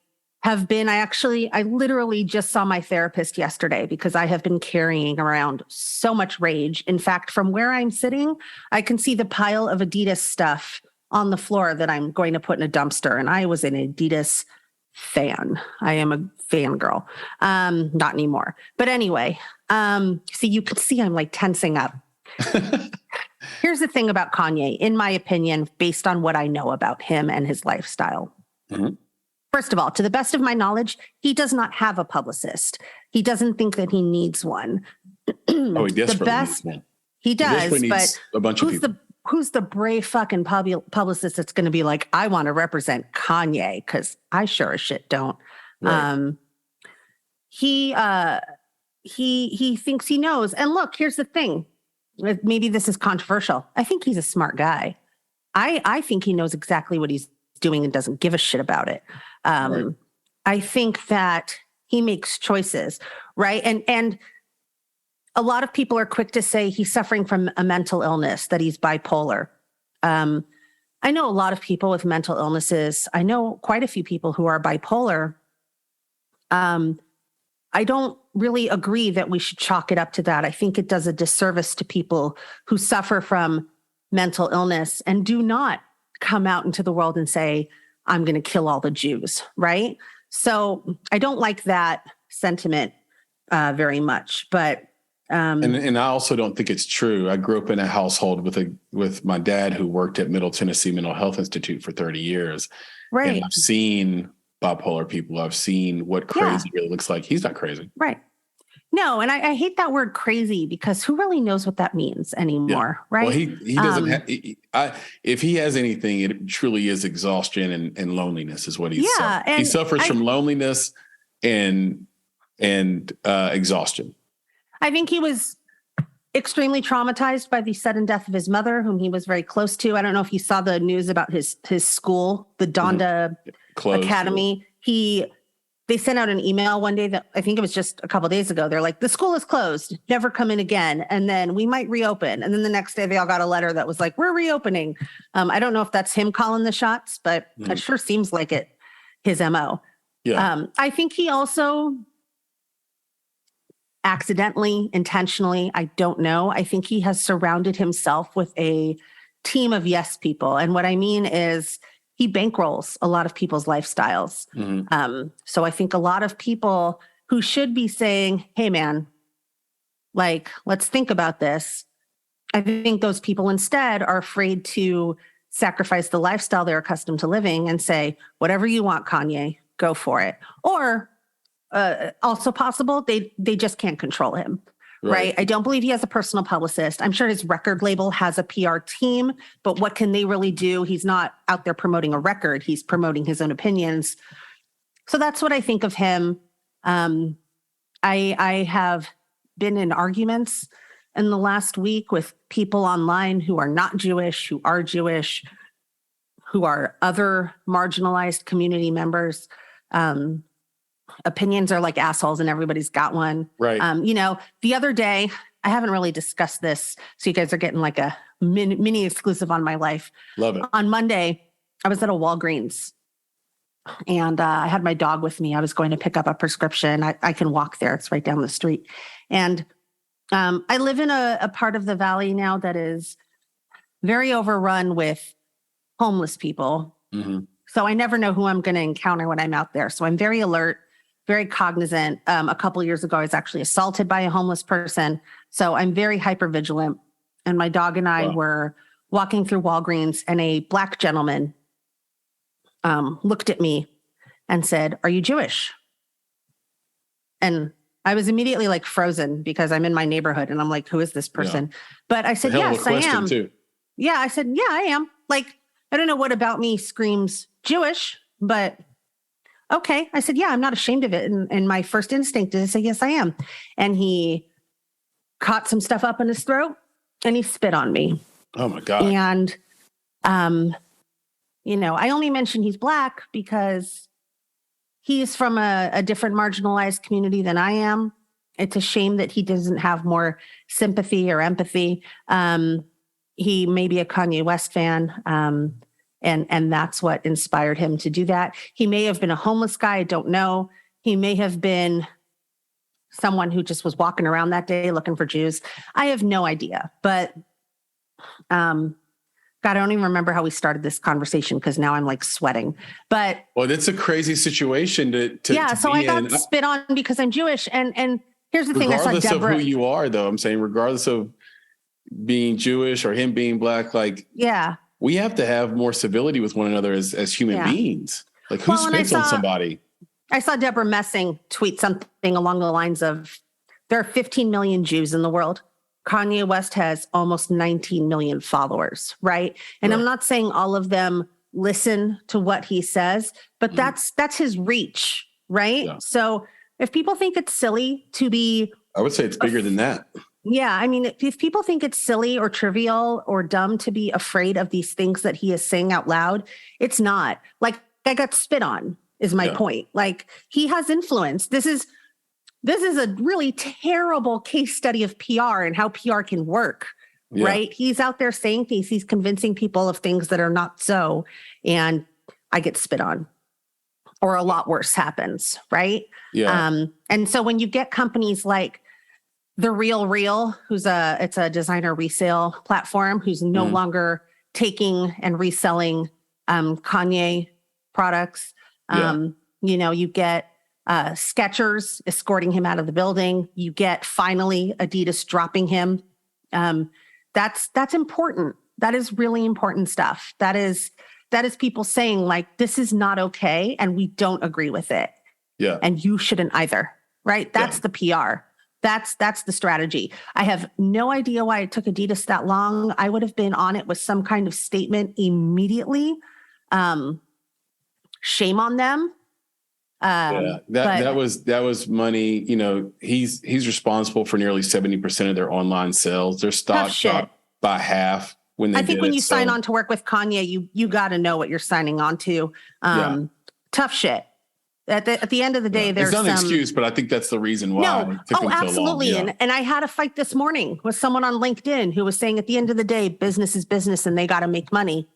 literally just saw my therapist yesterday because I have been carrying around so much rage. In fact, from where I'm sitting, I can see the pile of Adidas stuff on the floor that I'm going to put in a dumpster. And I was an Adidas fan. I am a fangirl. Not anymore. But anyway, so you can see I'm like tensing up. Here's the thing about Kanye, in my opinion, based on what I know about him and his lifestyle. First of all, to the best of my knowledge, he does not have a publicist. He doesn't think that he needs one. He desperately needs one. He does, but a bunch of people. Who's the brave fucking publicist that's going to be like, I want to represent Kanye? Because I sure as shit don't. Right. He thinks he knows. And look, here's the thing. Maybe this is controversial. I think he's a smart guy. I think he knows exactly what he's doing and doesn't give a shit about it. Right. I think that he makes choices, right? And a lot of people are quick to say he's suffering from a mental illness, that he's bipolar. I know a lot of people with mental illnesses. I know quite a few people who are bipolar. I don't really agree that we should chalk it up to that. I think it does a disservice to people who suffer from mental illness and do not come out into the world and say, I'm going to kill all the Jews, right? So I don't like that sentiment very much, but and I also don't think it's true. I grew up in a household with my dad who worked at Middle Tennessee Mental Health Institute for 30 years. Right. And I've seen bipolar people. I've seen what crazy really looks like. He's not crazy. Right. No, and I hate that word crazy because who really knows what that means anymore, right? Well, he doesn't have, if he has anything, it truly is exhaustion and loneliness is what he's suffering. He suffers from loneliness and exhaustion. I think he was extremely traumatized by the sudden death of his mother, whom he was very close to. I don't know if you saw the news about his school, the Donda Academy. They sent out an email one day that I think it was just a couple of days ago. They're like, the school is closed, never come in again. And then we might reopen. And then the next day they all got a letter that was like, we're reopening. I don't know if that's him calling the shots, but it sure seems like it, his MO. Yeah. I think he also accidentally, intentionally, I don't know. I think he has surrounded himself with a team of yes people. And what I mean is, he bankrolls a lot of people's lifestyles. So I think a lot of people who should be saying, hey, man, like, let's think about this. I think those people instead are afraid to sacrifice the lifestyle they're accustomed to living and say, whatever you want, Kanye, go for it. Or also possible, they just can't control him. Right. I don't believe he has a personal publicist. I'm sure his record label has a PR team, but what can they really do? He's not out there promoting a record. He's promoting his own opinions. So that's what I think of him. I have been in arguments in the last week with people online who are not Jewish, who are Jewish, who are other marginalized community members. Opinions are like assholes and everybody's got one. Right. The other day, I haven't really discussed this, so you guys are getting like a mini exclusive on my life. Love it. On Monday, I was at a Walgreens and I had my dog with me. I was going to pick up a prescription. I can walk there. It's right down the street. And I live in a part of the valley now that is very overrun with homeless people. So I never know who I'm going to encounter when I'm out there. So I'm very alert, very cognizant. A couple of years ago, I was actually assaulted by a homeless person. So I'm very hyper vigilant. And my dog and I were walking through Walgreens and a Black gentleman looked at me and said, "Are you Jewish?" And I was immediately like frozen because I'm in my neighborhood and I'm like, who is this person? Yeah. But I said, yes, I am. Too. Yeah, I said, yeah, I am. Like, I don't know what about me screams Jewish, but okay. I said, yeah, I'm not ashamed of it. And my first instinct is to say, yes, I am. And he caught some stuff up in his throat and he spit on me. Oh my God. And, I only mention he's Black because he's from a different marginalized community than I am. It's a shame that he doesn't have more sympathy or empathy. He may be a Kanye West fan. And that's what inspired him to do that. He may have been a homeless guy. I don't know. He may have been someone who just was walking around that day looking for Jews. I have no idea. But God, I don't even remember how we started this conversation because now I'm like sweating. But it's a crazy situation to so I got spit on because I'm Jewish. And here's the thing. I saw Deborah. Regardless of who you are, though, I'm saying regardless of being Jewish or him being Black, like we have to have more civility with one another as human beings. Like who spits on somebody? I saw Deborah Messing tweet something along the lines of, there are 15 million Jews in the world. Kanye West has almost 19 million followers, right? And I'm not saying all of them listen to what he says, but that's his reach, right? Yeah. So if people think it's silly to be... I would say it's bigger than that. Yeah. I mean, if people think it's silly or trivial or dumb to be afraid of these things that he is saying out loud, it's not. Like, I got spit on is my point. Like, he has influence. This is a really terrible case study of PR and how PR can work, right? He's out there saying things. He's convincing people of things that are not so. And I get spit on or a lot worse happens, right? Yeah. And so when you get companies like The Real, it's a designer resale platform who's no longer taking and reselling Kanye products. You get Skechers escorting him out of the building. You get finally Adidas dropping him. That's important. That is really important stuff. That is people saying like, this is not okay. And we don't agree with it. Yeah. And you shouldn't either. Right. That's the PR. That's the strategy. I have no idea why it took Adidas that long. I would have been on it with some kind of statement immediately. Shame on them. That was money. You know, he's responsible for nearly 70% of their online sales. Their stock dropped by half when they I think when you sign on to work with Kanye, you got to know what you're signing on to. Tough shit. At the end of the day, there's it's not an excuse, but I think that's the reason why. No, it took him absolutely. So long. And I had a fight this morning with someone on LinkedIn who was saying at the end of the day, business is business and they got to make money.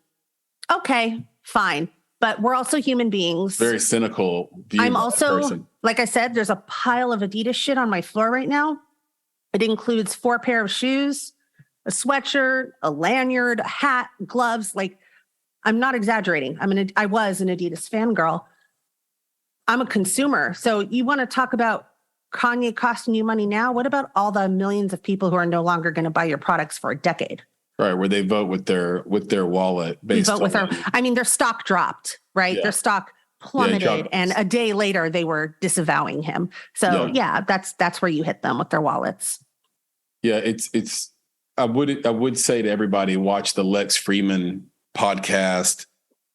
Okay, fine. But we're also human beings. Very cynical view. I'm also, like I said, there's a pile of Adidas shit on my floor right now. It includes 4 pair of shoes, a sweatshirt, a lanyard, a hat, gloves. Like, I'm not exaggerating. I was an Adidas fangirl. I'm a consumer. So you want to talk about Kanye costing you money now? What about all the millions of people who are no longer going to buy your products for a decade? Right, where they vote with their wallet. Their stock dropped, right? Yeah. Their stock plummeted, and a day later they were disavowing him. So that's where you hit them with their wallets. Yeah, it's. I would say to everybody, watch the Lex Fridman podcast.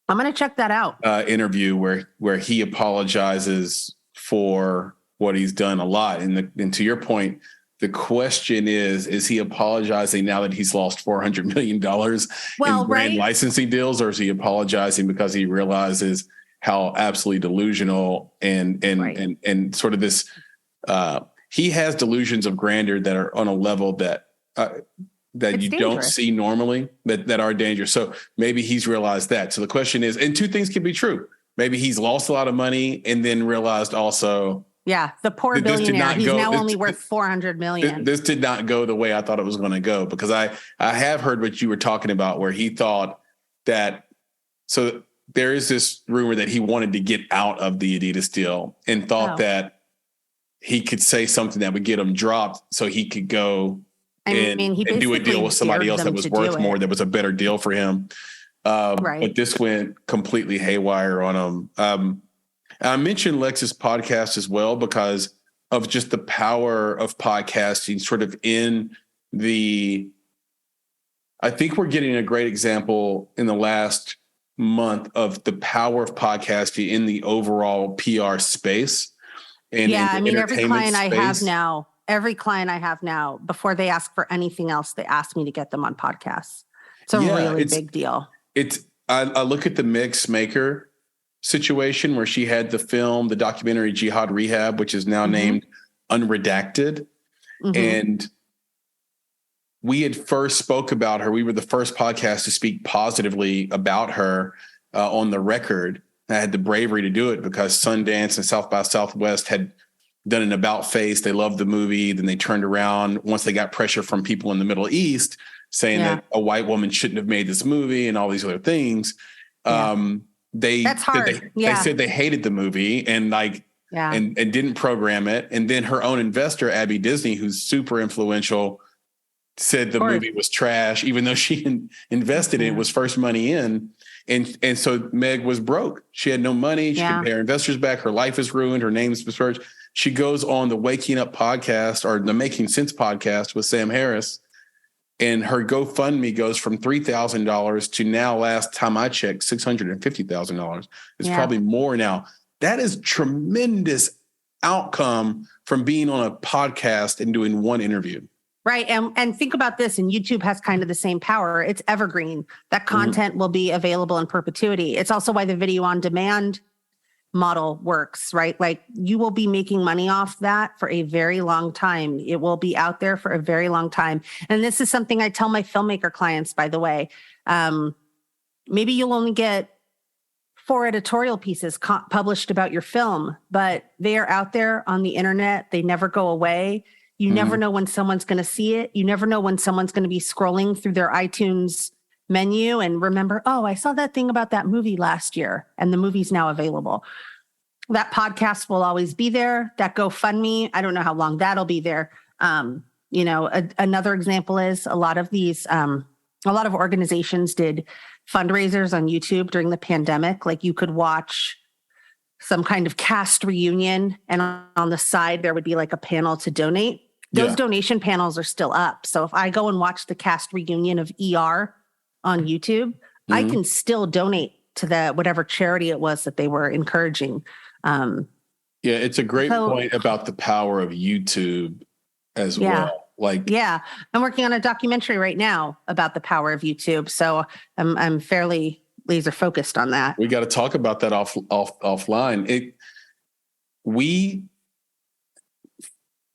I'm going to check that out. Interview where he apologizes for what he's done a lot. And to your point, the question is he apologizing now that he's lost $400 million in brand licensing deals, or is he apologizing because he realizes how absolutely delusional and sort of this, he has delusions of grandeur that are on a level that you don't see normally, that are dangerous. So maybe he's realized that. So the question is, and two things can be true. Maybe he's lost a lot of money and then realized also. Yeah, the poor billionaire. He's now only worth $400 million. This did not go the way I thought it was going to go, because I have heard what you were talking about, where he thought that. So there is this rumor that he wanted to get out of the Adidas deal and thought that he could say something that would get him dropped, so he could go. And do a deal with somebody else that was worth more, that was a better deal for him. But this went completely haywire on him. I mentioned Lex's podcast as well because of just the power of podcasting sort of I think we're getting a great example in the last month of the power of podcasting in the overall PR space. And every client I have now, before they ask for anything else, they ask me to get them on podcasts. It's a really big deal. I look at the Maker situation where she had the documentary Jihad Rehab, which is now named Unredacted. Mm-hmm. And we had first spoke about her. We were the first podcast to speak positively about her on the record. I had the bravery to do it because Sundance and South by Southwest had done an about face. They loved the movie. Then they turned around once they got pressure from people in the Middle East saying that a white woman shouldn't have made this movie and all these other things. That's hard. They said they hated the movie and and didn't program it. And then her own investor, Abby Disney, who's super influential, said the movie was trash, even though she invested in it, was first money in. And so Meg was broke. She had no money. She could pay her investors back. Her life is ruined. Her name's besmirched. She goes on the Waking Up podcast, or the Making Sense podcast with Sam Harris. And her GoFundMe goes from $3,000 to now, last time I checked, $650,000. It's probably more now. That is tremendous outcome from being on a podcast and doing one interview. Right. And think about this, and YouTube has kind of the same power. It's evergreen. That content will be available in perpetuity. It's also why the video on demand model works, right? Like, you will be making money off that for a very long time. It will be out there for a very long time. And this is something I tell my filmmaker clients, by the way. Maybe you'll only get 4 editorial pieces published about your film, but they are out there on the internet. They never go away. You never know when someone's going to see it. You never know when someone's going to be scrolling through their iTunes menu and remember, oh, I saw that thing about that movie last year and the movie's now available. That podcast will always be there. That GoFundMe, I don't know how long that'll be there. Another example is a lot of organizations did fundraisers on YouTube during the pandemic. Like, you could watch some kind of cast reunion and on the side, there would be like a panel to donate. those donation panels are still up. So if I go and watch the cast reunion of ER on YouTube, I can still donate to the whatever charity it was that they were encouraging. It's a great point about the power of YouTube as well. I'm working on a documentary right now about the power of YouTube. So I'm fairly laser focused on that. We got to talk about that offline.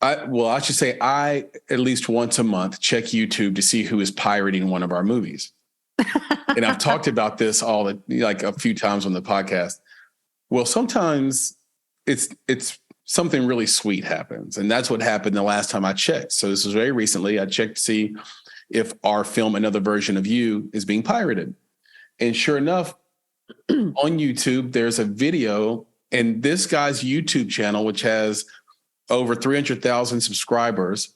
I should say I at least once a month check YouTube to see who is pirating one of our movies. And I've talked about this like a few times on the podcast. Well, sometimes it's something really sweet happens. And that's what happened the last time I checked. So this was very recently. I checked to see if our film, Another Version of You, is being pirated. And sure enough, on YouTube, there's a video, and this guy's YouTube channel, which has over 300,000 subscribers,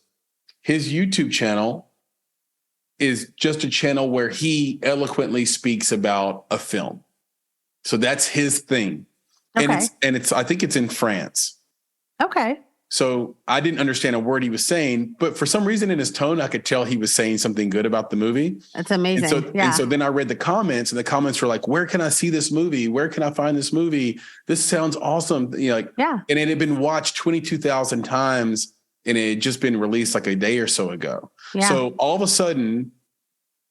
his YouTube channel is just a channel where he eloquently speaks about a film. So that's his thing. Okay. And it's I think it's in France. Okay. So I didn't understand a word he was saying, but for some reason in his tone, I could tell he was saying something good about the movie. That's amazing. And so then I read the comments, and the comments were like, where can I see this movie? Where can I find this movie? This sounds awesome. And it had been watched 22,000 times, and it had just been released like a day or so ago. Yeah. So all of a sudden,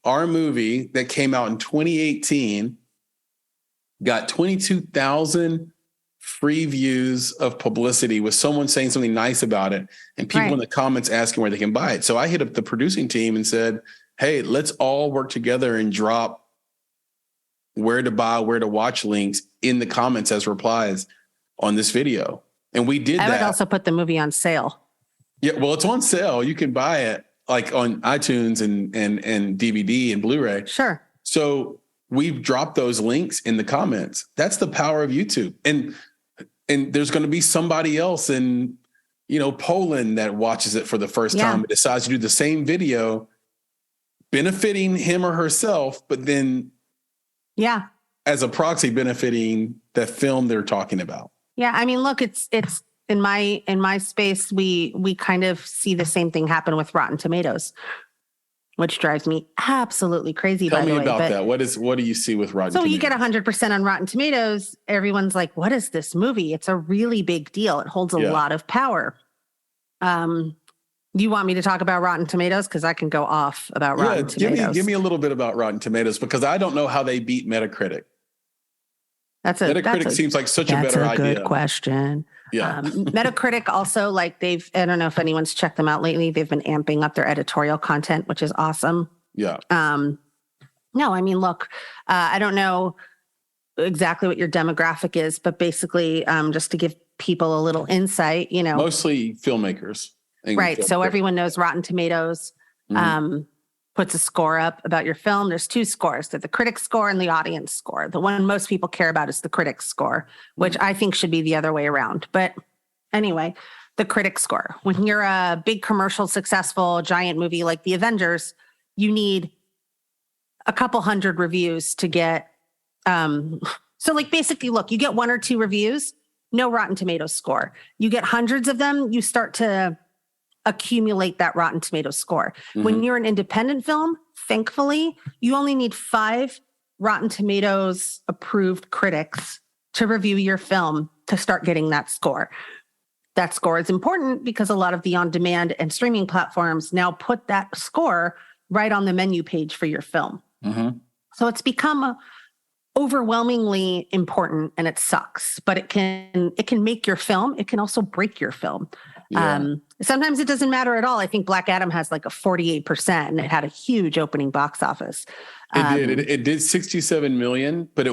our movie that came out in 2018 got 22,000 free views of publicity with someone saying something nice about it, and people in the comments asking where they can buy it. So I hit up the producing team and said, hey, let's all work together and drop where to buy, where to watch links in the comments as replies on this video. And we did that. I would also put the movie on sale. Yeah, well, it's on sale. You can buy it like on iTunes and DVD and Blu-ray. Sure. So we've dropped those links in the comments. That's the power of YouTube. And there's going to be somebody else in, Poland that watches it for the first time and decides to do the same video, benefiting him or herself, but then as a proxy benefiting the film they're talking about. Yeah. I mean, look, it's in my space, we kind of see the same thing happen with Rotten Tomatoes, which drives me absolutely crazy. Tell me about that. What do you see with Rotten Tomatoes? So you get 100% on Rotten Tomatoes. Everyone's like, what is this movie? It's a really big deal. It holds a lot of power. Do you want me to talk about Rotten Tomatoes? Because I can go off about Rotten Tomatoes. Give me a little bit about Rotten Tomatoes, because I don't know how they beat Metacritic. Metacritic seems like such a better idea. That's a good question. Yeah. Metacritic also, I don't know if anyone's checked them out lately. They've been amping up their editorial content, which is awesome. Yeah. No, I mean, look, I don't know exactly what your demographic is, but basically, just to give people a little insight, mostly filmmakers. Right. So everyone knows Rotten Tomatoes puts a score up about your film. There's two scores. There's the critic score and the audience score. The one most people care about is the critic score, which I think should be the other way around. But anyway, the critic score. When you're a big commercial, successful, giant movie like The Avengers, you need a couple hundred reviews to get... basically, look, you get one or two reviews, no Rotten Tomatoes score. You get hundreds of them, you start to accumulate that Rotten Tomatoes score. Mm-hmm. When you're an independent film, thankfully, you only need 5 Rotten Tomatoes approved critics to review your film to start getting that score. That score is important because a lot of the on-demand and streaming platforms now put that score right on the menu page for your film. Mm-hmm. So it's become overwhelmingly important, and it sucks, but it can make your film. It can also break your film. Yeah. Sometimes it doesn't matter at all. I think Black Adam has like a 48%, and it had a huge opening box office. It did 67 million, but they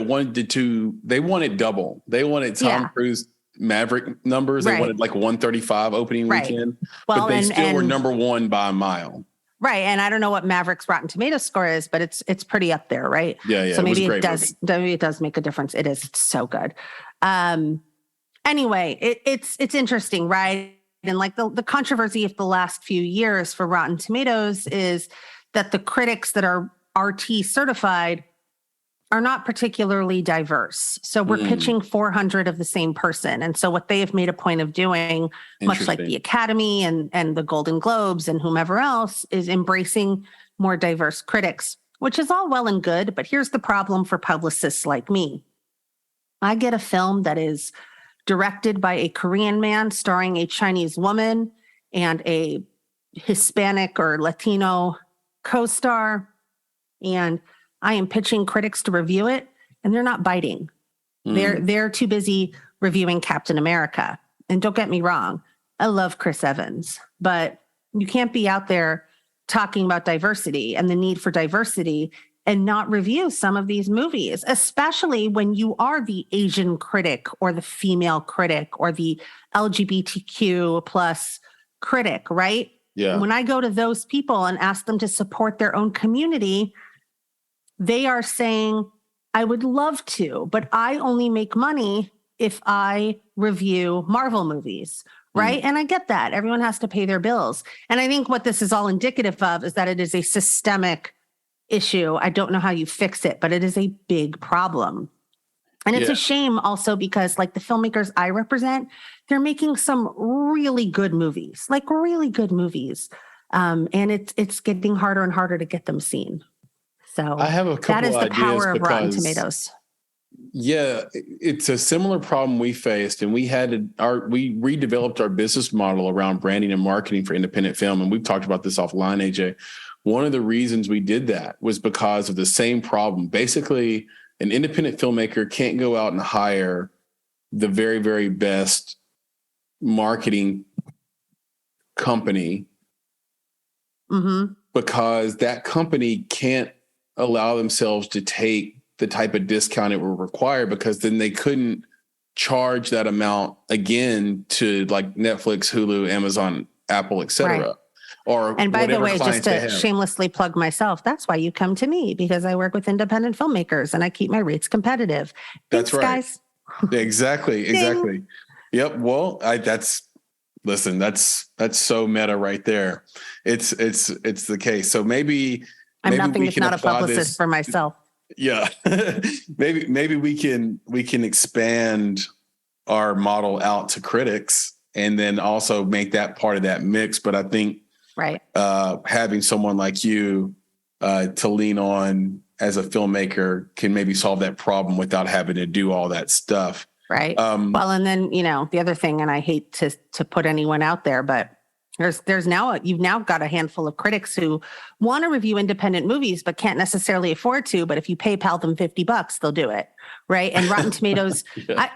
wanted double. They wanted Tom Cruise Maverick numbers. They wanted like 135 opening weekend, but they still were number one by a mile. Right. And I don't know what Maverick's Rotten Tomatoes score is, but it's pretty up there, right? Yeah. So maybe it does make a difference. It is so good. Anyway, it's interesting, right? And like the controversy of the last few years for Rotten Tomatoes is that the critics that are RT certified are not particularly diverse. So we're pitching 400 of the same person. And so what they have made a point of doing, much like the Academy and the Golden Globes and whomever else, is embracing more diverse critics, which is all well and good. But here's the problem for publicists like me. I get a film that is directed by a Korean man starring a Chinese woman and a Hispanic or Latino co-star, and I am pitching critics to review it, and they're not biting. They're too busy reviewing Captain America. And don't get me wrong, I love Chris Evans, but you can't be out there talking about diversity and the need for diversity and not review some of these movies, especially when you are the Asian critic or the female critic or the LGBTQ plus critic, right? Yeah. When I go to those people and ask them to support their own community, they are saying, I would love to, but I only make money if I review Marvel movies, right? And I get that. Everyone has to pay their bills. And I think what this is all indicative of is that it is a systemic issue. I don't know how you fix it, but it is a big problem. And it's a shame also because like the filmmakers I represent, they're making some really good movies, like really good movies. And it's getting harder and harder to get them seen. So I have a couple that is the power of Rotten because, Tomatoes. Yeah, it's a similar problem we faced, and we redeveloped our business model around branding and marketing for independent film. And we've talked about this offline, AJ. One of the reasons we did that was because of the same problem. Basically, an independent filmmaker can't go out and hire the very, very best marketing company because that company can't allow themselves to take the type of discount it would require, because then they couldn't charge that amount again to like Netflix, Hulu, Amazon, Apple, etc. Right. Or and by the way, just to have. shamelessly plug myself, that's why you come to me, because I work with independent filmmakers and I keep my rates competitive. That's Thanks, right. guys. Exactly. Yep. Well, that's so meta right there. It's the case. So maybe I'm nothing if not a apply publicist this for myself. Yeah. maybe we can expand our model out to critics and then also make that part of that mix. But I think having someone like you to lean on as a filmmaker can maybe solve that problem without having to do all that stuff. Right. Well, and then, the other thing, and I hate to put anyone out there, but you've now got a handful of critics who want to review independent movies, but can't necessarily afford to. But if you PayPal them $50, they'll do it. Right. And Rotten Tomatoes.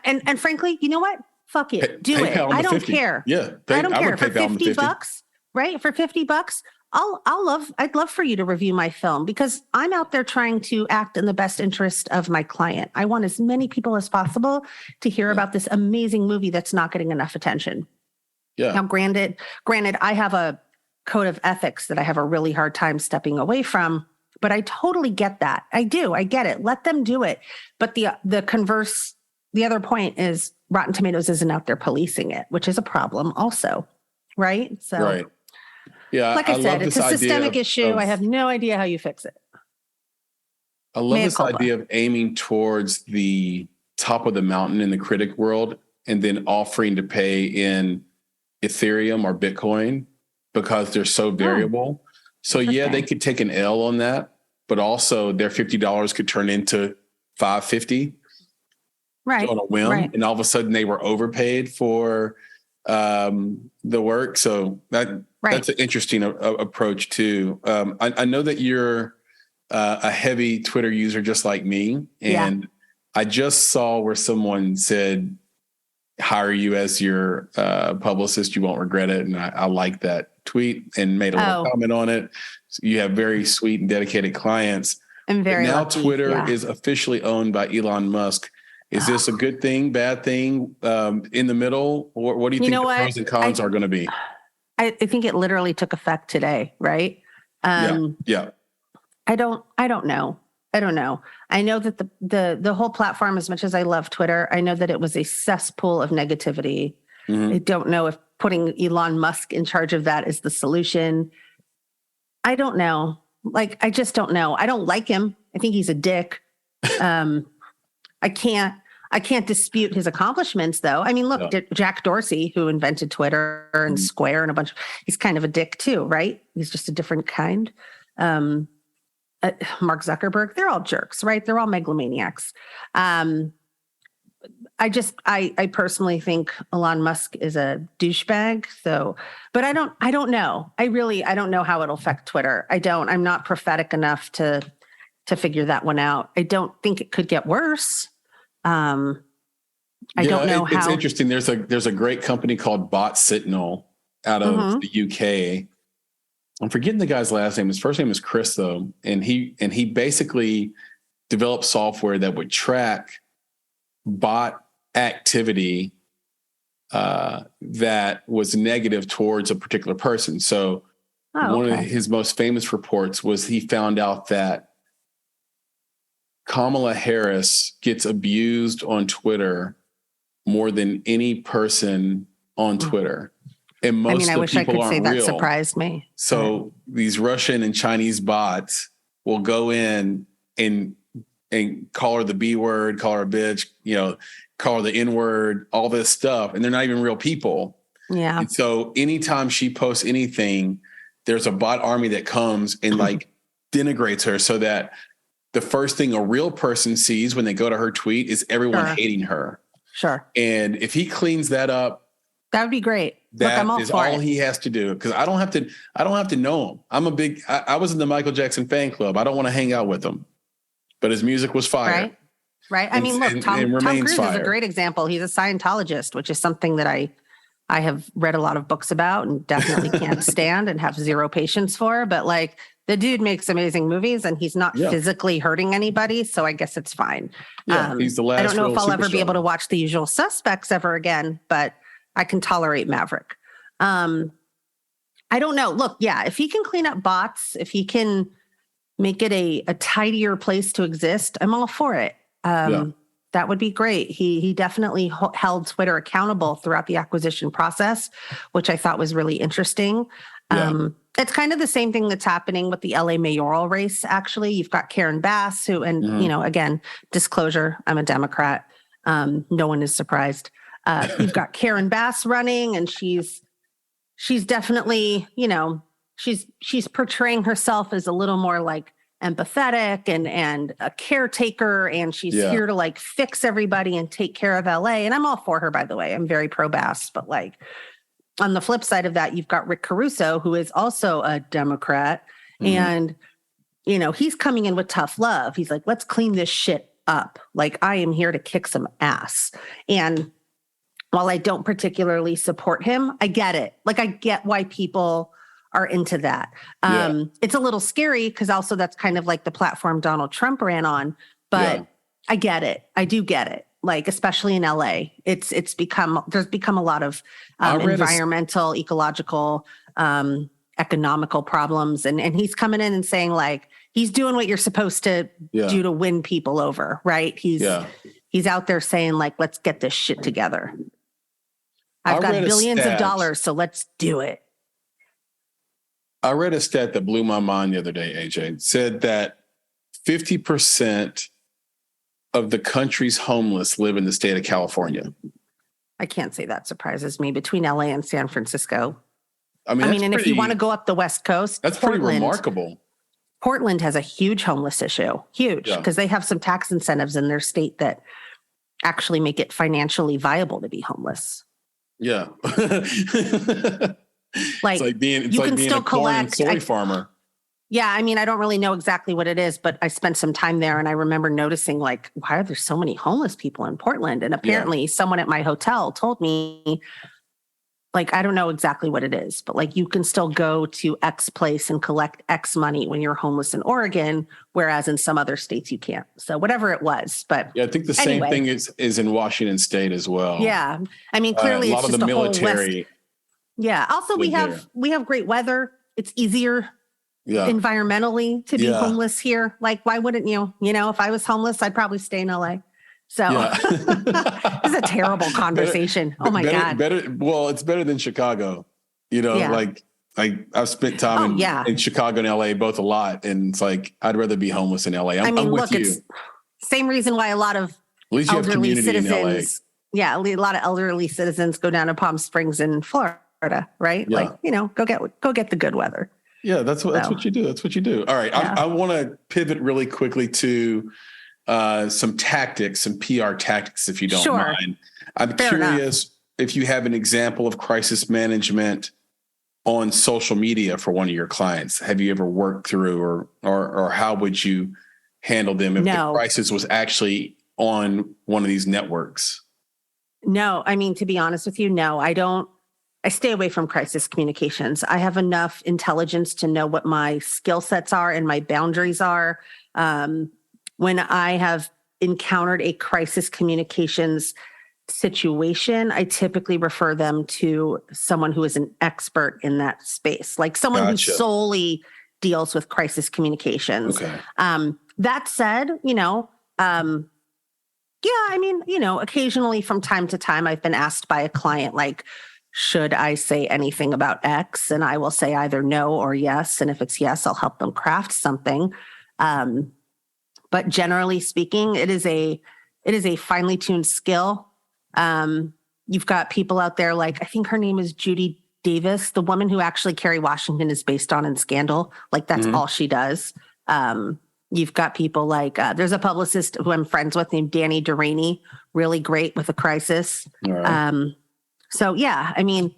And frankly, you know what? Fuck it. Do it. I don't care. Yeah. I don't care. For $50, right? For $50, I'd love for you to review my film, because I'm out there trying to act in the best interest of my client. I want as many people as possible to hear about this amazing movie that's not getting enough attention. Yeah. Now, granted, I have a code of ethics that I have a really hard time stepping away from, but I totally get that. I do. I get it. Let them do it. But the other point is Rotten Tomatoes isn't out there policing it, which is a problem also. Right. So, right. Yeah. Like I said, it's a systemic issue. I have no idea how you fix it. I love this idea of aiming towards the top of the mountain in the critic world and then offering to pay in Ethereum or Bitcoin because they're so variable. So they could take an L on that, but also their $50 could turn into $550 on a whim. Right. And all of a sudden they were overpaid for the work. So that's an interesting approach too. I know that you're a heavy Twitter user just like me. And I just saw where someone said, hire you as your publicist, you won't regret it. And I like that tweet and made a little comment on it. So you have very sweet and dedicated clients. I'm very now lucky. Twitter is officially owned by Elon Musk. Is this a good thing, bad thing, in the middle? What do you think the pros and cons are going to be? I think it literally took effect today, right? Yeah. I don't know. I know that the whole platform, as much as I love Twitter, I know that it was a cesspool of negativity. I don't know if putting Elon Musk in charge of that is the solution. I don't know. I just don't know. I don't like him. I think he's a dick. I can't dispute his accomplishments, though. I mean, look, Jack Dorsey, who invented Twitter and Square and he's kind of a dick too, right? He's just a different kind. Mark Zuckerberg, they're all jerks, right? They're all megalomaniacs. I personally think Elon Musk is a douchebag. So, but I don't know. I don't know how it'll affect Twitter. I'm not prophetic enough to figure that one out. I don't think it could get worse. I don't know how. It's interesting. There's a great company called Bot Signal out of the UK. I'm forgetting the guy's last name. His first name is Chris, though, and he basically developed software that would track bot activity that was negative towards a particular person. So one of his most famous reports was he found out that Kamala Harris gets abused on Twitter more than any person on Twitter. And most I wish I could say that surprised me. So these Russian and Chinese bots will go in and call her the B word, call her a bitch, call her the N word, all this stuff. And they're not even real people. Yeah. And so anytime she posts anything, there's a bot army that comes and denigrates her, so that the first thing a real person sees when they go to her tweet is everyone hating her. Sure. And if he cleans that up, that would be great. That is all he has to do. Because I don't have to know him. I was in the Michael Jackson fan club. I don't want to hang out with him, but his music was fire. Right. I mean, look, Tom Cruise is a great example. He's a Scientologist, which is something that I have read a lot of books about and definitely can't stand and have zero patience for. But the dude makes amazing movies and he's not physically hurting anybody. So I guess it's fine. Yeah, he's the last. I don't know if I'll ever be able to watch The Usual Suspects ever again, but I can tolerate Maverick. I don't know. Look, if he can clean up bots, if he can make it a tidier place to exist, I'm all for it. That would be great. He definitely held Twitter accountable throughout the acquisition process, which I thought was really interesting. It's kind of the same thing that's happening with the LA mayoral race. Actually, you've got Karen Bass, who, again, disclosure, I'm a Democrat. No one is surprised. You've got Karen Bass running, and she's definitely, she's portraying herself as a little more empathetic and a caretaker, and she's here to fix everybody and take care of LA. And I'm all for her, by the way. I'm very pro Bass, but on the flip side of that, you've got Rick Caruso, who is also a Democrat. And, he's coming in with tough love. He's like, let's clean this shit up. I am here to kick some ass. And while I don't particularly support him, I get it. I get why people are into that. It's a little scary because also that's kind of the platform Donald Trump ran on, but I get it. I do get it. Especially in LA, there's become a lot of environmental, ecological, economical problems. And he's coming in and saying he's doing what you're supposed to do to win people over. Right. He's out there saying let's get this shit together. I've got billions of dollars, so let's do it. I read a stat that blew my mind the other day, AJ. It said that 50% of the country's homeless live in the state of California. I can't say that surprises me. Between LA and San Francisco. And if you want to go up the West Coast, that's pretty remarkable. Portland has a huge homeless issue. Huge. Because they have some tax incentives in their state that actually make it financially viable to be homeless. Yeah. It's being a corn and soy farmer. Yeah. I don't really know exactly what it is, but I spent some time there and I remember noticing why are there so many homeless people in Portland? And apparently someone at my hotel told me, I don't know exactly what it is, but you can still go to X place and collect X money when you're homeless in Oregon, whereas in some other states you can't. So whatever it was, but I think the same thing is in Washington State as well. Yeah. Clearly a lot it's of just the military. Yeah. Also, we have great weather. It's easier environmentally to be homeless here. Why wouldn't you? If I was homeless, I'd probably stay in LA. So this is a terrible conversation. God. Well, it's better than Chicago. I've spent time in Chicago and LA both a lot. And it's I'd rather be homeless in LA. I'm with you. Same reason why a lot of At least you have elderly community in LA. citizens, a lot of elderly citizens go down to Palm Springs in Florida, right? Yeah. Like, go get the good weather. Yeah, that's what you do. That's what you do. All right. Yeah. I want to pivot really quickly to some tactics, some PR tactics, if you don't mind. I'm curious if you have an example of crisis management on social media for one of your clients. Have you ever worked through or how would you handle them if the crisis was actually on one of these networks? No, I mean, to be honest with you, no, I don't. I stay away from crisis communications. I have enough intelligence to know what my skill sets are and my boundaries are. When I have encountered a crisis communications situation, I typically refer them to someone who is an expert in that space, like someone who solely deals with crisis communications. Okay. That said, occasionally from time to time, I've been asked by a client, like, should I say anything about X? And I will say either no or yes. And if it's yes, I'll help them craft something. But generally speaking, it is a finely tuned skill. You've got people out there like, I think her name is Judy Davis, the woman who actually Kerry Washington is based on in Scandal. Like that's all she does. You've got people like, there's a publicist who I'm friends with named Danny Duraney, really great with a crisis. Right. So yeah, I mean,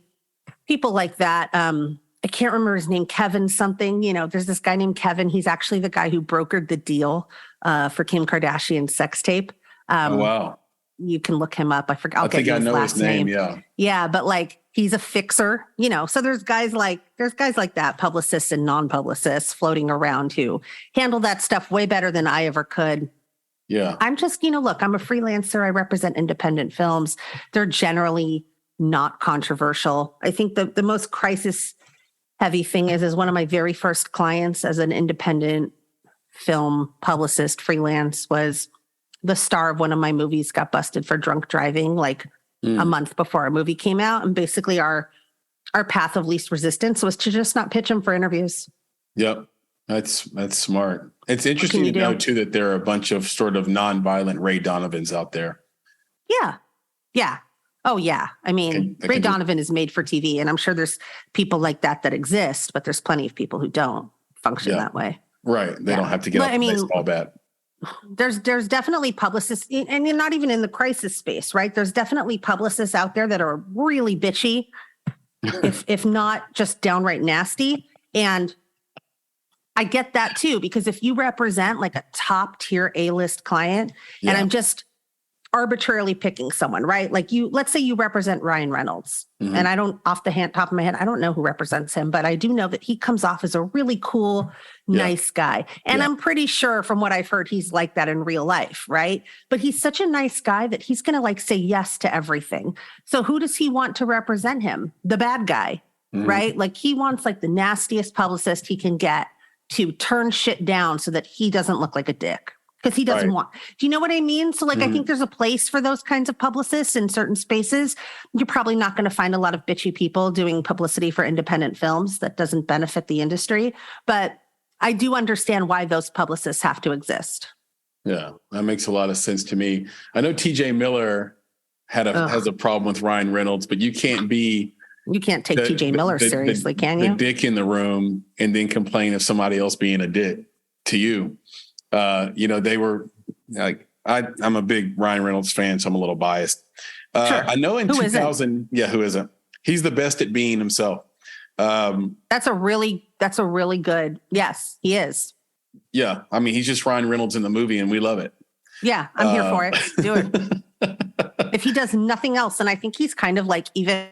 people like that. I can't remember his name, Kevin something, there's this guy named Kevin. He's actually the guy who brokered the deal for Kim Kardashian's sex tape. Oh, wow. You can look him up. I forgot. I think I know his name. Yeah. Yeah. But like, he's a fixer, so there's guys like that, publicists and non-publicists floating around who handle that stuff way better than I ever could. Yeah. I'm just, look, I'm a freelancer. I represent independent films. They're generally not controversial. I think the most crisis heavy thing is one of my very first clients as an independent film publicist freelance was the star of one of my movies got busted for drunk driving like a month before our movie came out. And basically our path of least resistance was to just not pitch him for interviews. Yep. That's smart. It's interesting to know too, that there are a bunch of sort of nonviolent Ray Donovans out there. Yeah. Yeah. Oh yeah. I mean, Ray Donovan is made for TV and I'm sure there's people like that exist, but there's plenty of people who don't function that way. Right. They don't have to get off the baseball bat. There's definitely publicists, and you're not even in the crisis space, right? There's definitely publicists out there that are really bitchy, if not just downright nasty. And I get that too, because if you represent like a top tier A-list client, and I'm just arbitrarily picking someone, right? Like let's say you represent Ryan Reynolds, and I don't, off the top of my head, I don't know who represents him, but I do know that he comes off as a really cool, nice guy. And I'm pretty sure from what I've heard, he's like that in real life, right? But he's such a nice guy that he's going to like say yes to everything. So who does he want to represent him? The bad guy, right? Like he wants like the nastiest publicist he can get to turn shit down so that he doesn't look like a dick. Because he doesn't want. Do you know what I mean? So like, I think there's a place for those kinds of publicists in certain spaces. You're probably not going to find a lot of bitchy people doing publicity for independent films. That doesn't benefit the industry. But I do understand why those publicists have to exist. Yeah, that makes a lot of sense to me. I know TJ Miller has a problem with Ryan Reynolds, but you can't take TJ Miller seriously, can you? The dick in the room and then complain of somebody else being a dick to you. They were like, I'm a big Ryan Reynolds fan, so I'm a little biased. Sure. I know in 2000, who isn't? He's the best at being himself. That's a really good, yes, he is. Yeah. I mean, he's just Ryan Reynolds in the movie and we love it. Yeah. I'm here for it. Do it. If he does nothing else. And I think he's kind of like, even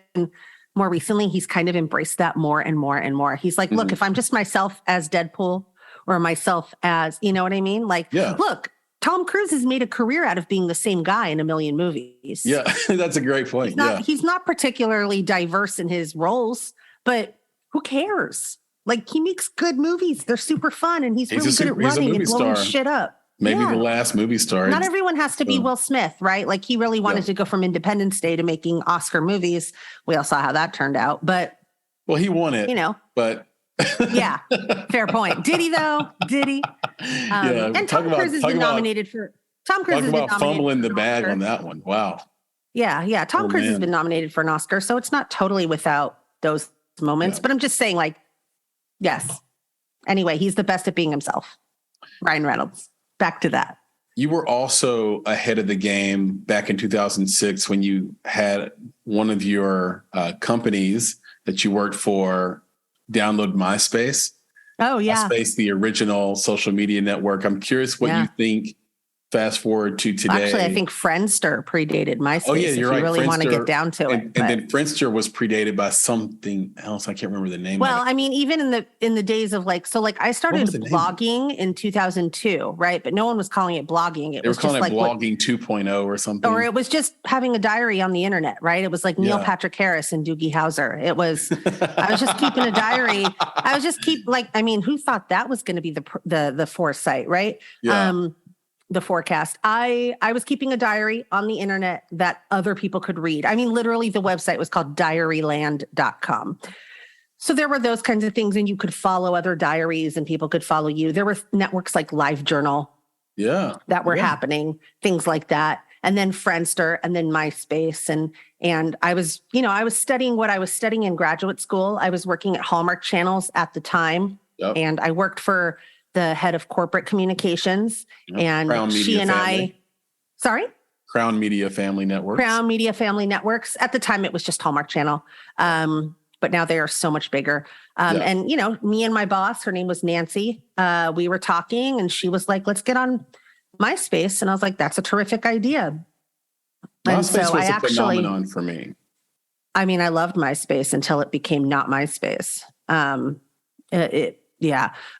more recently, he's kind of embraced that more and more and more. He's like, look, if I'm just myself as Deadpool, or myself as, you know what I mean? Like, look, Tom Cruise has made a career out of being the same guy in a million movies. Yeah, that's a great point. He's not particularly diverse in his roles, but who cares? Like, he makes good movies. They're super fun, and he's really good at running and blowing shit up. Maybe the last movie star. Not everyone has to be Will Smith, right? Like, he really wanted to go from Independence Day to making Oscar movies. We all saw how that turned out, but... Well, he won it, but... Yeah, fair point. Did he though? Did he? And Tom Cruise has been nominated for Tom Cruise Talk has been about nominated fumbling for the an bag Oscar. on that one. Wow. Yeah. Tom Oh, Cruise has man. been nominated for an Oscar, so it's not totally without those moments. Yeah. But I'm just saying, like, yes. Anyway, he's the best at being himself. Ryan Reynolds. Back to that. You were also ahead of the game back in 2006 when you had one of your companies that you worked for download MySpace. Oh, yeah. MySpace, the original social media network. I'm curious what you think. Fast forward to today. Actually, I think Friendster predated MySpace. Oh, yeah, you're if right. you really want to Friendster, get down to it. And then Friendster was predated by something else. I can't remember the name. Well, of it. I mean, even in the days of I started blogging in 2002, right? But no one was calling it blogging. They were calling it blogging 2.0 or something. Or it was just having a diary on the internet, right? It was like Neil Patrick Harris and Doogie Howser. It was, I was just keeping a diary. I was just who thought that was going to be the foresight, right? Yeah. The forecast. I was keeping a diary on the internet that other people could read. I mean, literally the website was called diaryland.com. So there were those kinds of things, and you could follow other diaries and people could follow you. There were networks like LiveJournal that were happening, things like that. And then Friendster and then MySpace. And I was studying what I was studying in graduate school. I was working at Hallmark Channels at the time. Yep. And I worked for the head of corporate communications, and she and Crown Media Family Networks. Crown Media Family Networks. At the time, it was just Hallmark Channel, but now they are so much bigger. And me and my boss, her name was Nancy. We were talking, and she was like, "Let's get on MySpace," and I was like, "That's a terrific idea." MySpace was a phenomenon for me. I mean, I loved MySpace until it became not MySpace.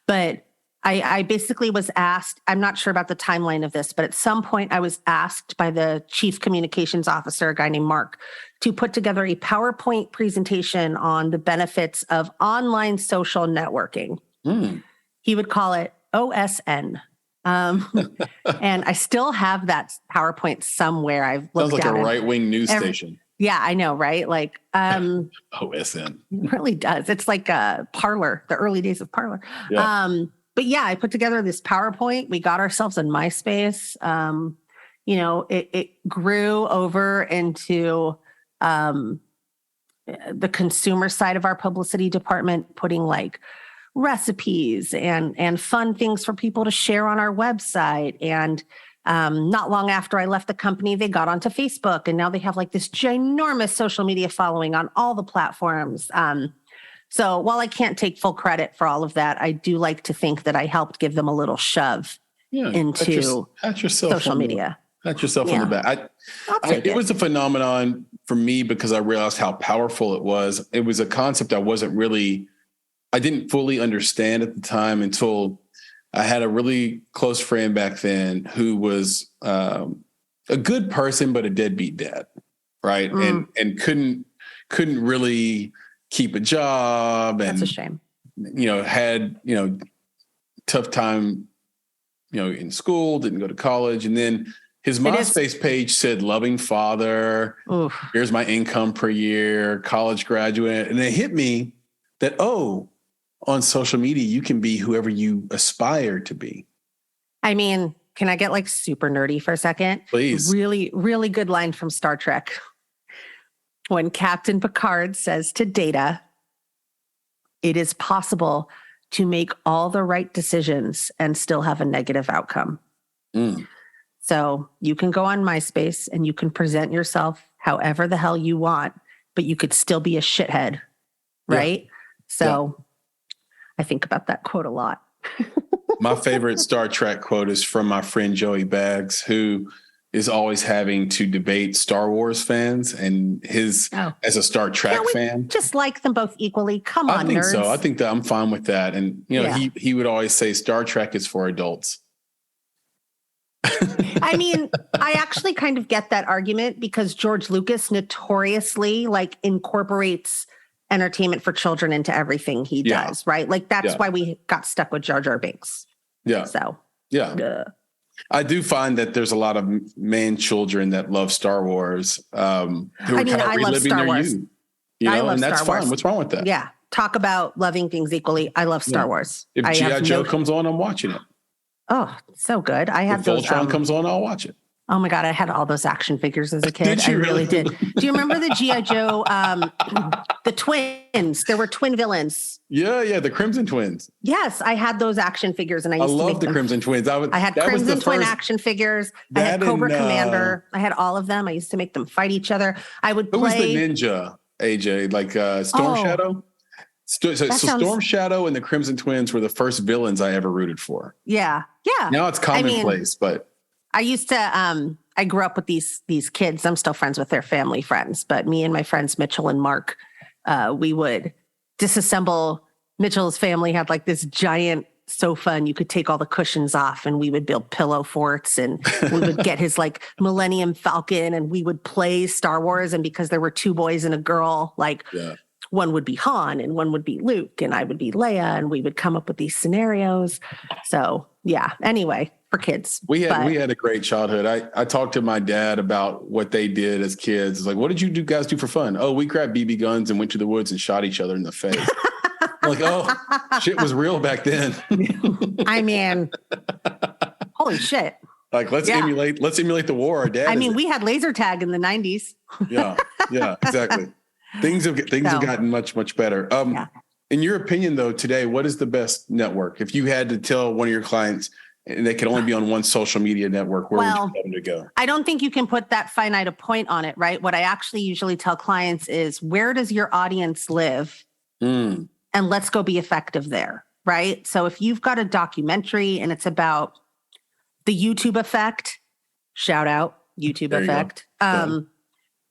But I basically was asked, I'm not sure about the timeline of this, but at some point I was asked by the chief communications officer, a guy named Mark, to put together a PowerPoint presentation on the benefits of online social networking. He would call it OSN. And I still have that PowerPoint somewhere. I've looked at it. Sounds like a right-wing news station. Yeah, I know, right? OSN. It really does. It's like Parler, the early days of Parler. Yeah. But yeah, I put together this PowerPoint. We got ourselves in MySpace. It grew over into the consumer side of our publicity department, putting recipes and fun things for people to share on our website. And not long after I left the company, they got onto Facebook, and now they have this ginormous social media following on all the platforms. So while I can't take full credit for all of that, I do like to think that I helped give them a little shove into social media. Pat yourself on the back. It was a phenomenon for me because I realized how powerful it was. It was a concept I didn't fully understand at the time until I had a really close friend back then who was a good person, but a deadbeat dad, right? And couldn't really keep a job, and that's a shame. Had tough time, in school, didn't go to college, and then his MySpace page said "loving father." Oof. Here's my income per year, college graduate, and it hit me that on social media you can be whoever you aspire to be. I mean, can I get super nerdy for a second? Please. Really, really good line from Star Trek. When Captain Picard says to Data, "It is possible to make all the right decisions and still have a negative outcome." So you can go on MySpace and you can present yourself however the hell you want, but you could still be a shithead, right? Yeah. So I think about that quote a lot. My favorite Star Trek quote is from my friend Joey Baggs, who is always having to debate Star Wars fans, and as a Star Trek fan. Just like them both equally. Come on, I think nerds. so. I think that I'm fine with that. And, he would always say Star Trek is for adults. I mean, I actually kind of get that argument because George Lucas notoriously incorporates entertainment for children into everything he does, right? That's why we got stuck with Jar Jar Binks. Yeah. So, I do find that there's a lot of man children that love Star Wars who are kind of reliving their youth. And that's fine. What's wrong with that? Yeah. Talk about loving things equally. I love Star Wars. If G.I. Joe comes on, I'm watching it. Oh, so good. I had If those. Voltron comes on, I'll watch it. Oh my God, I had all those action figures as a kid. Did you I really really? did. Do you remember the G.I. Joe, the twins? There were twin villains. Yeah, the Crimson Twins. Yes, I had those action figures, and I used to love make the them. Crimson Twins. I had Crimson Twin action figures. I had Cobra Commander. I had all of them. I used to make them fight each other. I would play. Who was the ninja, AJ? Like Storm Shadow? Storm Shadow and the Crimson Twins were the first villains I ever rooted for. Yeah. Now it's commonplace, but I used to, I grew up with these kids. I'm still friends with their family friends, but me and my friends, Mitchell and Mark, we would disassemble. Mitchell's family had like this giant sofa and you could take all the cushions off and we would build pillow forts and we would get his like Millennium Falcon and we would play Star Wars. And because there were two boys and a girl, one would be Han and one would be Luke and I would be Leia and we would come up with these scenarios. So yeah, anyway, for kids. We had a great childhood. I talked to my dad about what they did as kids. It's like, what did you guys do for fun? Oh, we grabbed BB guns and went to the woods and shot each other in the face. Like, oh, shit was real back then. I mean, holy shit. Like, let's emulate the war our dad. We had laser tag in the 90s. Yeah, exactly. Things have gotten much, much better. In your opinion, though, today, what is the best network? If you had to tell one of your clients and they could only be on one social media network, where would you tell them to go? I don't think you can put that finite a point on it, right? What I actually usually tell clients is, where does your audience live? And let's go be effective there, right? So if you've got a documentary and it's about the YouTube effect, shout out YouTube effect.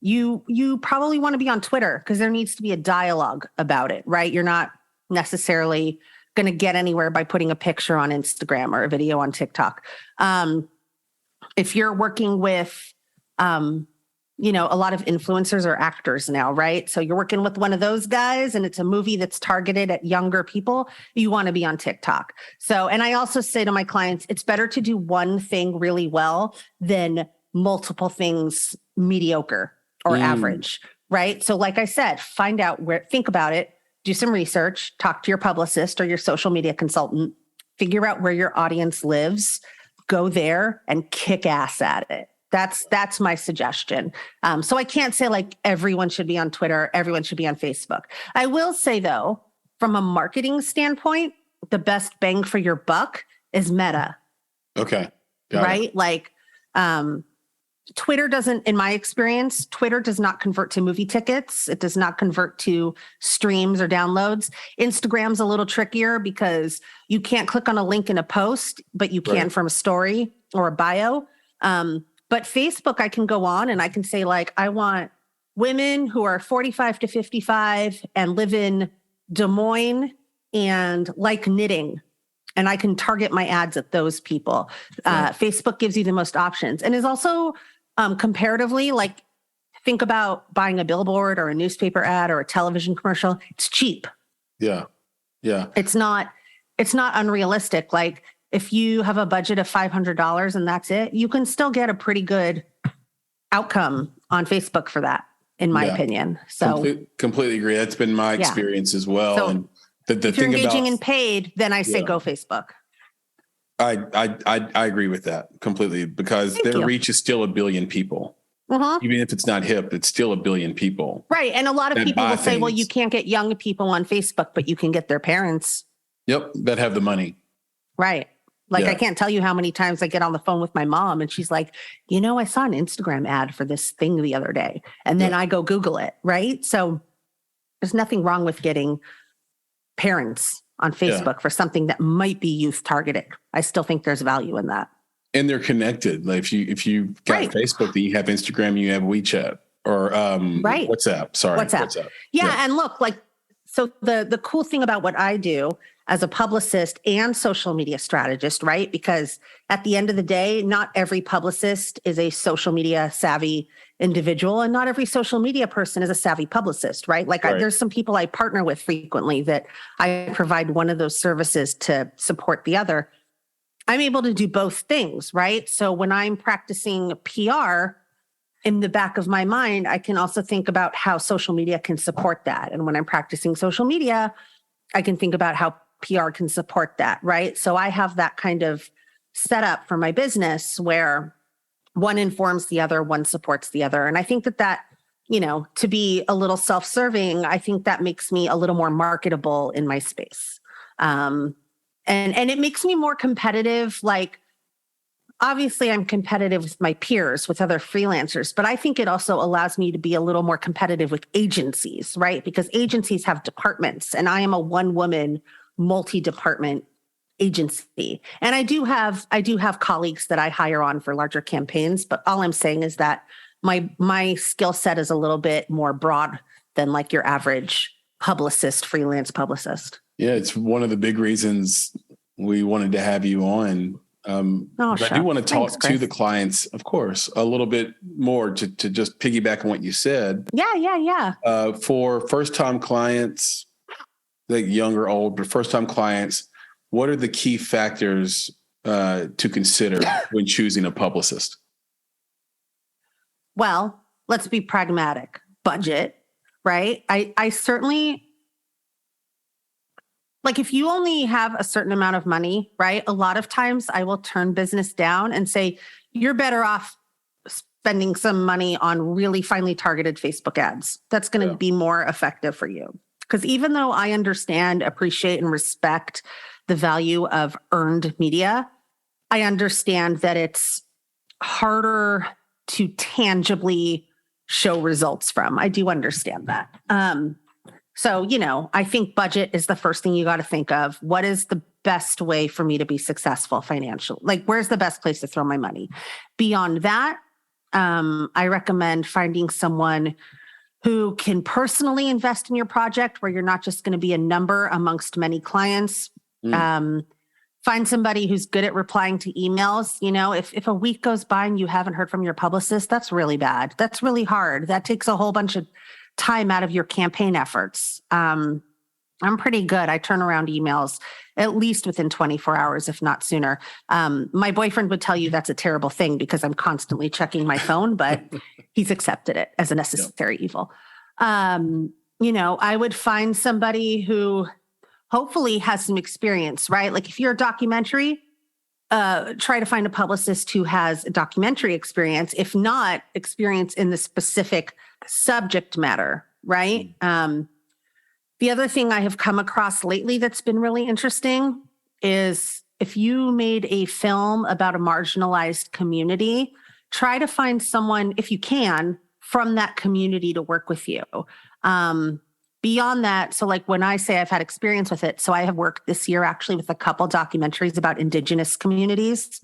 You probably want to be on Twitter because there needs to be a dialogue about it, right? You're not necessarily going to get anywhere by putting a picture on Instagram or a video on TikTok. If you're working with, a lot of influencers or actors now, right? So you're working with one of those guys and it's a movie that's targeted at younger people, you want to be on TikTok. So, and I also say to my clients, it's better to do one thing really well than multiple things mediocre or average, right? So like I said, think about it, do some research, talk to your publicist or your social media consultant, figure out where your audience lives, go there and kick ass at it. That's my suggestion. So I can't say like everyone should be on Twitter, everyone should be on Facebook. I will say though, from a marketing standpoint, the best bang for your buck is Meta. Okay. Right? Like, Twitter doesn't, in my experience, Twitter does not convert to movie tickets. It does not convert to streams or downloads. Instagram's a little trickier because you can't click on a link in a post, but you can from a story or a bio. But Facebook, I can go on and I can say like, I want women who are 45 to 55 and live in Des Moines and like knitting. And I can target my ads at those people. Facebook gives you the most options and is also comparatively, like, think about buying a billboard or a newspaper ad or a television commercial. It's cheap. Yeah. It's not unrealistic. Like, if you have a budget of $500 and that's it, you can still get a pretty good outcome on Facebook for that, in my opinion. So completely agree. That's been my experience as well. So, and the if you're engaging in paid, then I say go Facebook. I agree with that completely because their reach is still 1 billion people. Even if it's not hip, it's still 1 billion people. Right. And a lot of people will say, well, you can't get young people on Facebook, but you can get their parents. Yep. That have the money. Right. Like, I can't tell you how many times I get on the phone with my mom and she's like, I saw an Instagram ad for this thing the other day. And then I go Google it. Right. So there's nothing wrong with getting parents on Facebook for something that might be youth targeted. I still think there's value in that. And they're connected. Like if you got Facebook, then you have Instagram, you have WeChat or WhatsApp. Sorry. WhatsApp. Yeah. And look, like, so the cool thing about what I do as a publicist and social media strategist, right? Because at the end of the day, not every publicist is a social media savvy individual and not every social media person is a savvy publicist, right? Like there's some people I partner with frequently that I provide one of those services to support the other. I'm able to do both things, right? So when I'm practicing PR, in the back of my mind, I can also think about how social media can support that. And when I'm practicing social media, I can think about how PR can support that, right? So I have that kind of set up for my business where one informs the other, one supports the other. And I think that, to be a little self-serving, I think that makes me a little more marketable in my space. And it makes me more competitive. Like, obviously I'm competitive with my peers, with other freelancers, but I think it also allows me to be a little more competitive with agencies, right? Because agencies have departments and I am a one-woman multi-department agency. And I do have colleagues that I hire on for larger campaigns, but all I'm saying is that my skill set is a little bit more broad than like your average publicist, freelance publicist. Yeah, it's one of the big reasons we wanted to have you on. But I do want to talk to the clients, of course, a little bit more to just piggyback on what you said. Yeah. For first-time clients, like young or old, but first-time clients, what are the key factors to consider when choosing a publicist? Well, let's be pragmatic. Budget, right? I certainly, like, if you only have a certain amount of money, right? A lot of times I will turn business down and say, you're better off spending some money on really finely targeted Facebook ads. That's going to be more effective for you. Because even though I understand, appreciate, and respect the value of earned media, I understand that it's harder to tangibly show results from. I do understand that. So, I think budget is the first thing you got to think of. What is the best way for me to be successful financially? Like, where's the best place to throw my money? Beyond that, I recommend finding someone who can personally invest in your project, where you're not just going to be a number amongst many clients. Find somebody who's good at replying to emails. If a week goes by and you haven't heard from your publicist, that's really bad. That's really hard. That takes a whole bunch of time out of your campaign efforts. I'm pretty good. I turn around emails at least within 24 hours, if not sooner. My boyfriend would tell you that's a terrible thing because I'm constantly checking my phone, but he's accepted it as a necessary evil. I would find somebody who hopefully has some experience, right? Like, if you're a documentary, try to find a publicist who has documentary experience, if not experience in the specific subject matter, right? The other thing I have come across lately that's been really interesting is if you made a film about a marginalized community, try to find someone, if you can, from that community to work with you. Beyond that, so like when I say I've had experience with it, so I have worked this year actually with a couple documentaries about Indigenous communities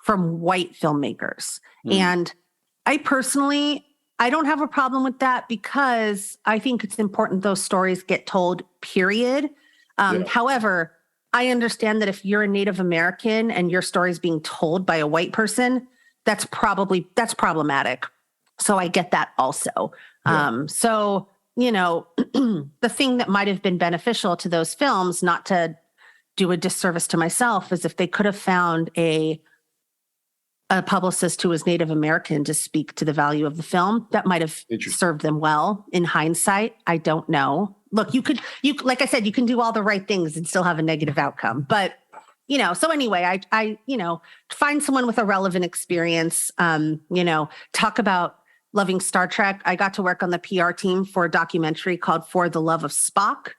from white filmmakers. And I don't have a problem with that because I think it's important those stories get told, period. However, I understand that if you're a Native American and your story is being told by a white person, that's problematic. So I get that also. The thing that might have been beneficial to those films, not to do a disservice to myself, is if they could have found a publicist who was Native American to speak to the value of the film, that might have served them well. In hindsight, I don't know. Look, you like I said, you can do all the right things and still have a negative outcome. But, so anyway, I find someone with a relevant experience, talk about loving Star Trek. I got to work on the PR team for a documentary called For the Love of Spock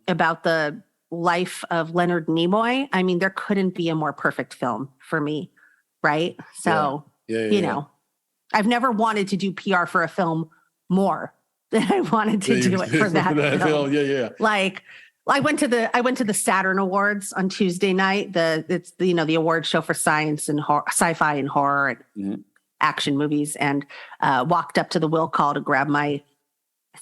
about the life of Leonard Nimoy. I mean, there couldn't be a more perfect film for me. Right. So, I've never wanted to do PR for a film more than I wanted to do it for that film. Yeah. Like, I went to the Saturn Awards on Tuesday night. It's the award show for science and sci-fi and horror and action movies, and walked up to the will call to grab my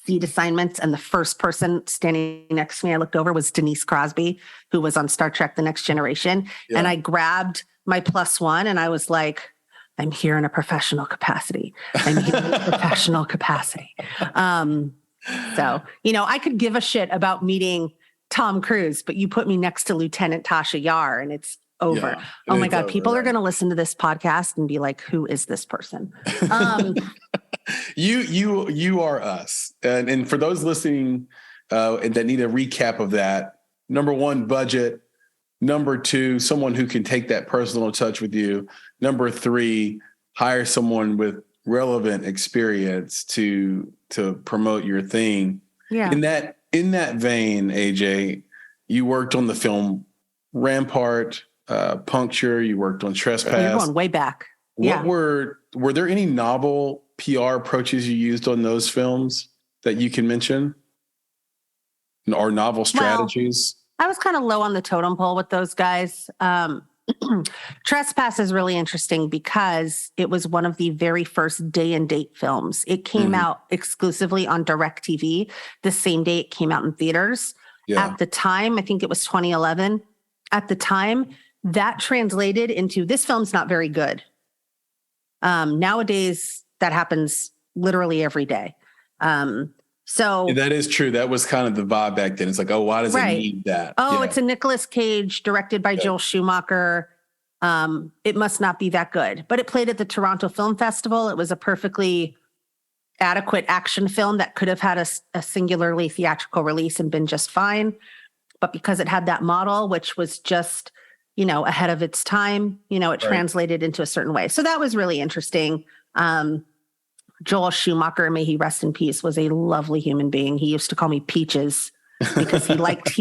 seat assignments. And the first person standing next to me, I looked over, was Denise Crosby, who was on Star Trek: The Next Generation. Yeah. And I grabbed my +1 and I was like, I'm here in a professional capacity. So, I could give a shit about meeting Tom Cruise, but you put me next to Lieutenant Tasha Yar and it's over. Yeah, oh my God. People are going to listen to this podcast and be like, who is this person? You are us. And for those listening that need a recap of that, number one, budget. Number two, someone who can take that personal touch with you. Number three, hire someone with relevant experience to promote your thing. Yeah. In that vein, AJ, you worked on the film Rampart, Puncture. You worked on Trespass. You're going way back. Were there any novel PR approaches you used on those films that you can mention, or novel strategies? Well, I was kind of low on the totem pole with those guys. Trespass is really interesting because it was one of the very first day and date films. It came out exclusively on DirecTV the same day it came out in theaters. Yeah. At the time, I think it was 2011. At the time, that translated into, this film's not very good. Nowadays, that happens literally every day. So that is true. That was kind of the vibe back then. It's like, oh, why does it need that? Oh, it's a Nicolas Cage, directed by Joel Schumacher. It must not be that good. But it played at the Toronto Film Festival. It was a perfectly adequate action film that could have had a singularly theatrical release and been just fine. But because it had that model, which was just, ahead of its time, it translated into a certain way. So that was really interesting. Joel Schumacher, may he rest in peace, was a lovely human being. He used to call me Peaches because he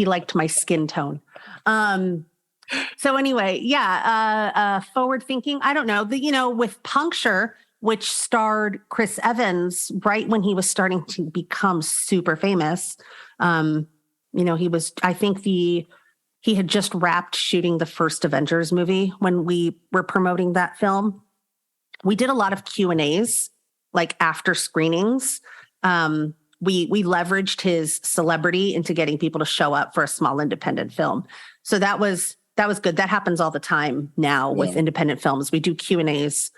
liked my skin tone. So anyway, forward thinking. I don't know. With Puncture, which starred Chris Evans, right when he was starting to become super famous, he had just wrapped shooting the first Avengers movie when we were promoting that film. We did a lot of Q&As. Like after screenings, we leveraged his celebrity into getting people to show up for a small independent film. So that was good. That happens all the time now with independent films. We do Q&As,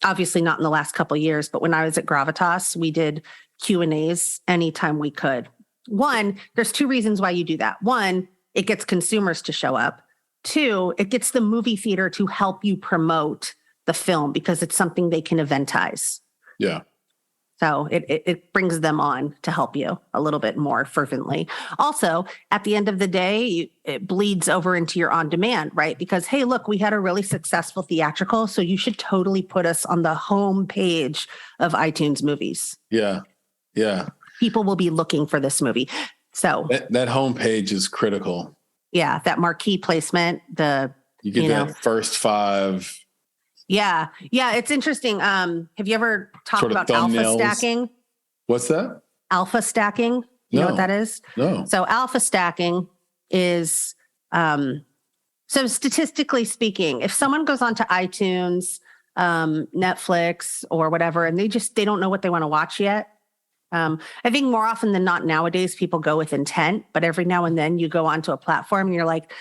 obviously not in the last couple of years, but when I was at Gravitas, we did Q&As anytime we could. One, there's two reasons why you do that. One, it gets consumers to show up. Two, it gets the movie theater to help you promote the film because it's something they can eventize. Yeah. So it brings them on to help you a little bit more fervently. Also, at the end of the day, it bleeds over into your on-demand, right? Because, hey, look, we had a really successful theatrical, so you should totally put us on the home page of iTunes movies. Yeah. Yeah. People will be looking for this movie. So that home page is critical. Yeah. That marquee placement, you get that first five. Yeah. Yeah. It's interesting. Have you ever talked about alpha stacking? What's that? Alpha stacking. You know what that is? No. So alpha stacking is, so statistically speaking, if someone goes onto iTunes, Netflix or whatever, and they don't know what they want to watch yet. I think more often than not nowadays, people go with intent, but every now and then you go onto a platform and you're like,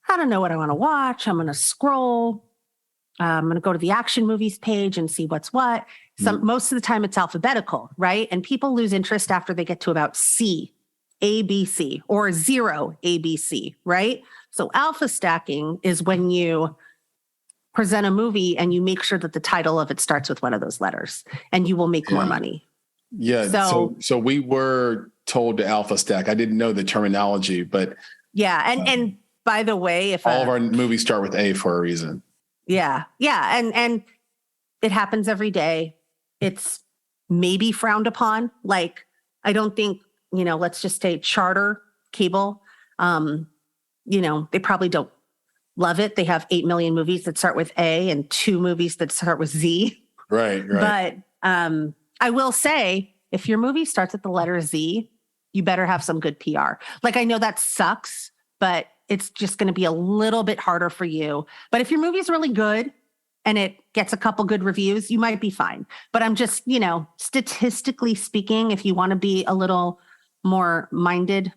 I don't know what I want to watch. I'm going to scroll. I'm going to go to the action movies page and see what's what. Most of the time it's alphabetical, right? And people lose interest after they get to about C, A, B, C, or 0, A, B, C, right? So alpha stacking is when you present a movie and you make sure that the title of it starts with one of those letters and you will make more money. Yeah. So we were told to alpha stack. I didn't know the terminology, but yeah. And by the way, if all of our movies start with A for a reason. Yeah. Yeah. And it happens every day. It's maybe frowned upon. Like, I don't think, let's just say Charter cable, they probably don't love it. They have 8 million movies that start with A and 2 movies that start with Z. Right. But I will say, if your movie starts with the letter Z, you better have some good PR. Like, I know that sucks, but it's just going to be a little bit harder for you. But if your movie's really good and it gets a couple good reviews, you might be fine. But I'm just, statistically speaking, if you want to be a little more minded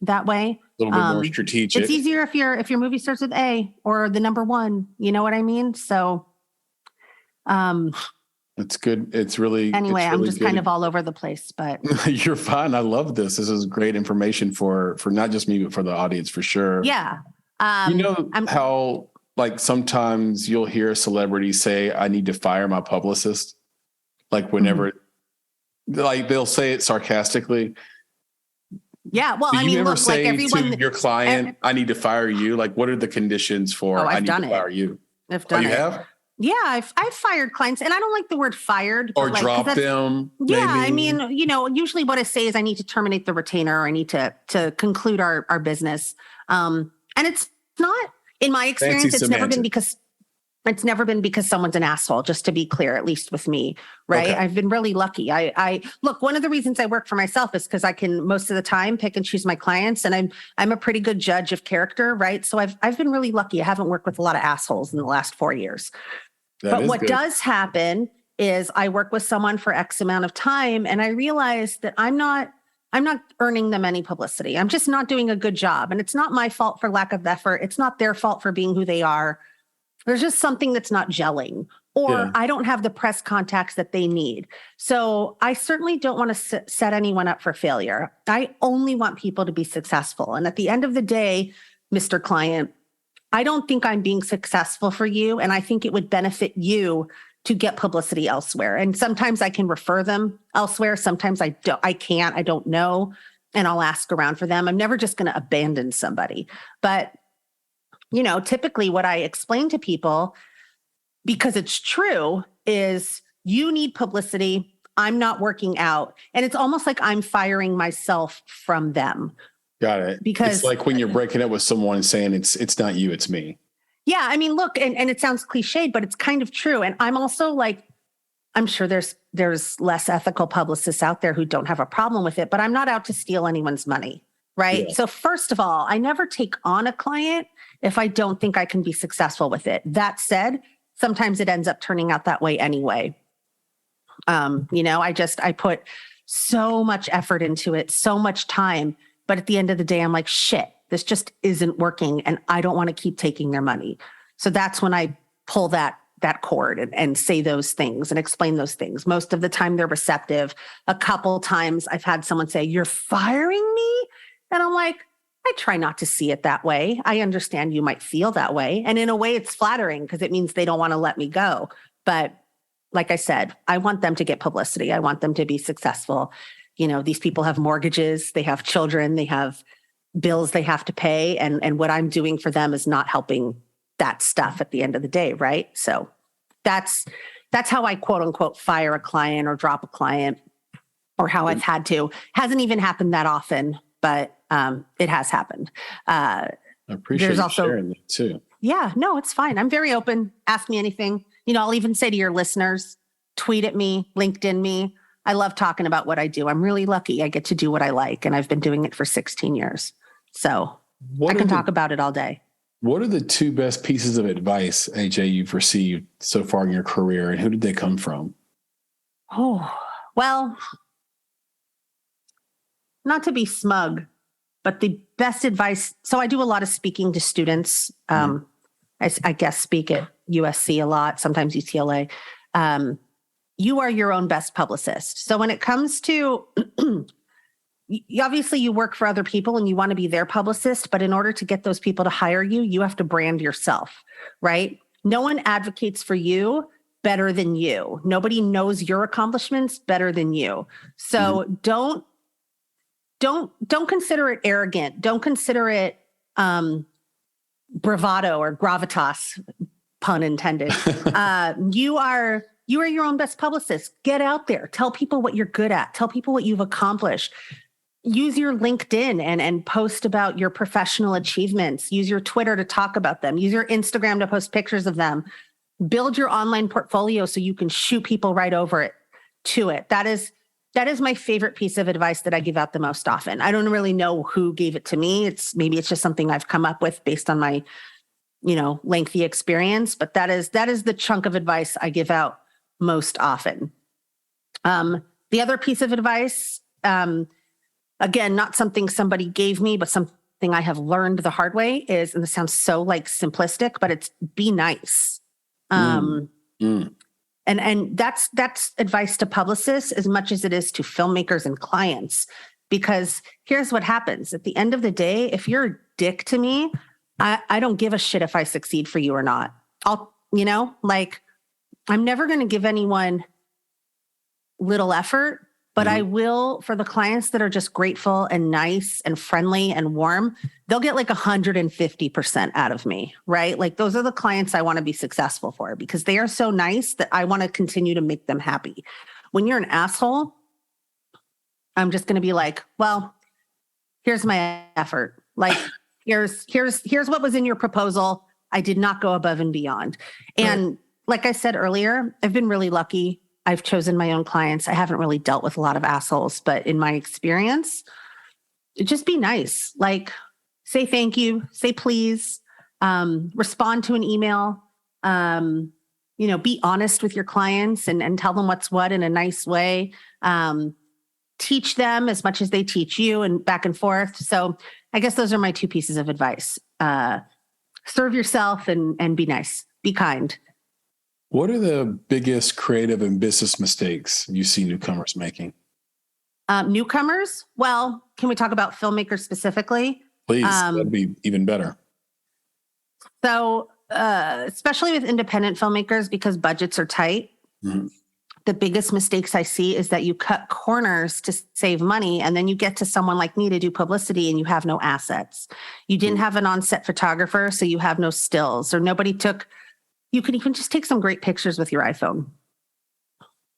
that way, a little bit more strategic. It's easier if your movie starts with A or the number 1. You know what I mean? So, it's good. It's really anyway. It's really I'm just kind of all over the place, but you're fine. I love this. This is great information for not just me, but for the audience for sure. Yeah. How like sometimes you'll hear a celebrity say, "I need to fire my publicist." Like whenever, like they'll say it sarcastically. Yeah. Well, Do I you mean, ever look, say like everyone, to your client, I need to fire you? Like, what are the conditions for oh, I I've need done to it. fire you? I've Oh, done you it. have? Yeah. I've fired clients, and I don't like the word fired, Or but like, 'cause drop that's, them, yeah, maybe? I mean, usually what I say is I need to terminate the retainer, or I need to conclude our business. And it's not, in my Fancy experience, it's never been because someone's an asshole, just to be clear, at least with me, right? Okay. I've been really lucky. I look, one of the reasons I work for myself is because I can most of the time pick and choose my clients, and I'm a pretty good judge of character, right? So I've been really lucky. I haven't worked with a lot of assholes in the last 4 years. But what does happen is I work with someone for X amount of time, and I realize that I'm not earning them any publicity. I'm just not doing a good job. And it's not my fault for lack of effort. It's not their fault for being who they are. There's just something that's not gelling, or I don't have the press contacts that they need. So I certainly don't want to set anyone up for failure. I only want people to be successful. And at the end of the day, Mr. Client, I don't think I'm being successful for you. And I think it would benefit you to get publicity elsewhere. And sometimes I can refer them elsewhere. Sometimes I don't know. And I'll ask around for them. I'm never just going to abandon somebody. But typically what I explain to people, because it's true, is you need publicity. I'm not working out. And it's almost like I'm firing myself from them. Got it. Because it's like when you're breaking up with someone and saying it's not you, it's me. Yeah. I mean, look, and it sounds cliched, but it's kind of true. And I'm also like, I'm sure there's less ethical publicists out there who don't have a problem with it, but I'm not out to steal anyone's money. Right. Yeah. So first of all, I never take on a client if I don't think I can be successful with it. That said, sometimes it ends up turning out that way anyway. I put so much effort into it, so much time, but at the end of the day, I'm like, shit, this just isn't working. And I don't want to keep taking their money. So that's when I pull that cord and say those things and explain those things. Most of the time they're receptive. A couple times I've had someone say, "You're firing me?" And I'm like, I try not to see it that way. I understand you might feel that way. And in a way, it's flattering because it means they don't want to let me go. But like I said, I want them to get publicity. I want them to be successful. These people have mortgages, they have children, they have bills they have to pay. And what I'm doing for them is not helping that stuff at the end of the day, right? So that's how I quote unquote fire a client or drop a client, or how I've had to. Hasn't even happened that often, but it has happened. I appreciate you sharing that too. Yeah, no, it's fine. I'm very open. Ask me anything. I'll even say to your listeners, tweet at me, LinkedIn me. I love talking about what I do. I'm really lucky I get to do what I like, and I've been doing it for 16 years. So I can talk about it all day. What are the 2 best pieces of advice, AJ, you've received so far in your career, and who did they come from? Oh, well, not to be smug, but the best advice. So I do a lot of speaking to students. I guess speak at USC a lot, sometimes UCLA. You are your own best publicist. So when it comes to, obviously you work for other people and you want to be their publicist, but in order to get those people to hire you, you have to brand yourself, right? No one advocates for you better than you. Nobody knows your accomplishments better than you. So don't consider it arrogant. Don't consider it bravado or gravitas, pun intended. You are your own best publicist. Get out there. Tell people what you're good at. Tell people what you've accomplished. Use your LinkedIn and post about your professional achievements. Use your Twitter to talk about them. Use your Instagram to post pictures of them. Build your online portfolio so you can shoot people right over it to it. That is my favorite piece of advice that I give out the most often. I don't really know who gave it to me. Maybe it's just something I've come up with based on my, lengthy experience, but that is the chunk of advice I give out most often. The other piece of advice, again, not something somebody gave me, but something I have learned the hard way is, and this sounds so simplistic, but it's be nice. And that's advice to publicists as much as it is to filmmakers and clients, because here's what happens. At the end of the day, if you're a dick to me, I don't give a shit if I succeed for you or not. I'm never going to give anyone little effort But I will, for the clients that are just grateful and nice and friendly and warm, they'll get like 150% out of me, right? Like those are the clients I want to be successful for because they are so nice that I want to continue to make them happy. When you're an asshole, I'm just going to be like, well, here's my effort. Like, here's what was in your proposal. I did not go above and beyond. And like I said earlier, I've been really lucky. I've chosen my own clients. I haven't really dealt with a lot of assholes, but in my experience, just be nice. Like say thank you, say please, respond to an email, be honest with your clients and tell them what's what in a nice way. Teach them as much as they teach you and back and forth. So I guess those are my two pieces of advice. Serve yourself and be nice, be kind. What are the biggest creative and business mistakes you see newcomers making? Newcomers? Well, can we talk about filmmakers specifically? Please, that'd be even better. So, especially with independent filmmakers, because budgets are tight, the biggest mistakes I see is that you cut corners to save money, and then you get to someone like me to do publicity and you have no assets. You didn't have an on-set photographer, so you have no stills, or you can even just take some great pictures with your iPhone.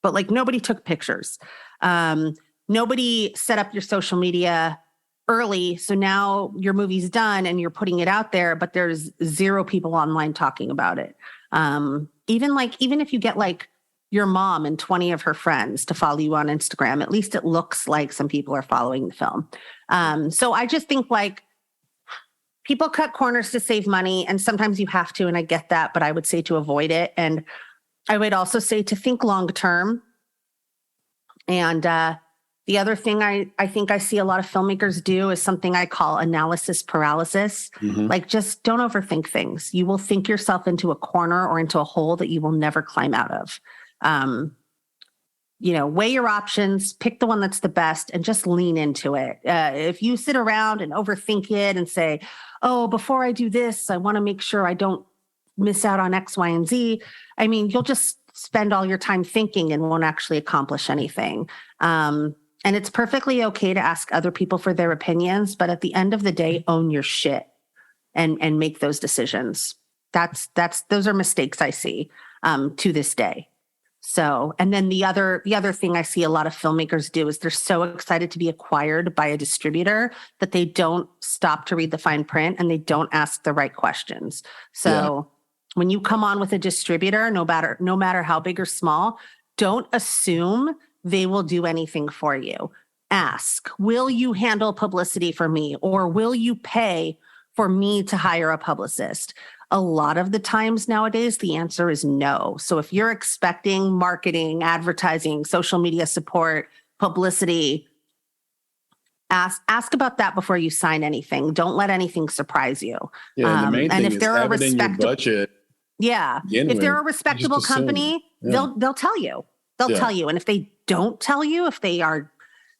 But like nobody took pictures. Nobody set up your social media early. So now your movie's done and you're putting it out there, but there's zero people online talking about it. Even if you get like your mom and 20 of her friends to follow you on Instagram, at least it looks like some people are following the film. So I just think like, people cut corners to save money, and sometimes you have to, and I get that, but I would say to avoid it. And I would also say to think long term. And the other thing I think I see a lot of filmmakers do is something I call analysis paralysis. Like just don't overthink things. You will think yourself into a corner or into a hole that you will never climb out of. Weigh your options, pick the one that's the best, and just lean into it. If you sit around and overthink it and say, oh, before I do this, I want to make sure I don't miss out on X, Y, and Z. I mean, you'll just spend all your time thinking and won't actually accomplish anything. And it's perfectly okay to ask other people for their opinions, but at the end of the day, own your shit and make those decisions. Those are mistakes I see to this day. So, and then the other thing I see a lot of filmmakers do is they're so excited to be acquired by a distributor that they don't stop to read the fine print and they don't ask the right questions. So when you come on with a distributor, no matter how big or small, don't assume they will do anything for you. Ask, will you handle publicity for me, or will you pay for me to hire a publicist? A lot of the times nowadays, the answer is no. So if you're expecting marketing, advertising, social media support, publicity, ask about that before you sign anything. Don't let anything surprise you. Yeah, and the main thing if is they're have it in your budget. Yeah, if they're a respectable company, they'll tell you. They'll tell you. And if they don't tell you, if they are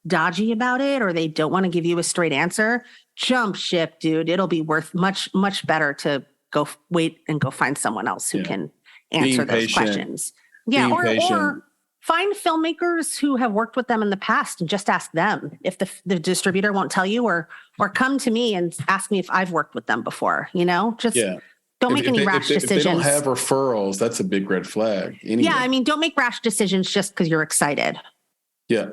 dodgy about it or they don't want to give you a straight answer, jump ship, dude. It'll be worth much, much better to go wait and go find someone else who can answer those questions. Yeah. Or find filmmakers who have worked with them in the past and just ask them if the distributor won't tell you, or come to me and ask me if I've worked with them before, just don't make any rash decisions. If they don't have referrals, that's a big red flag. Anyway. Yeah. I mean, don't make rash decisions just because you're excited. Yeah.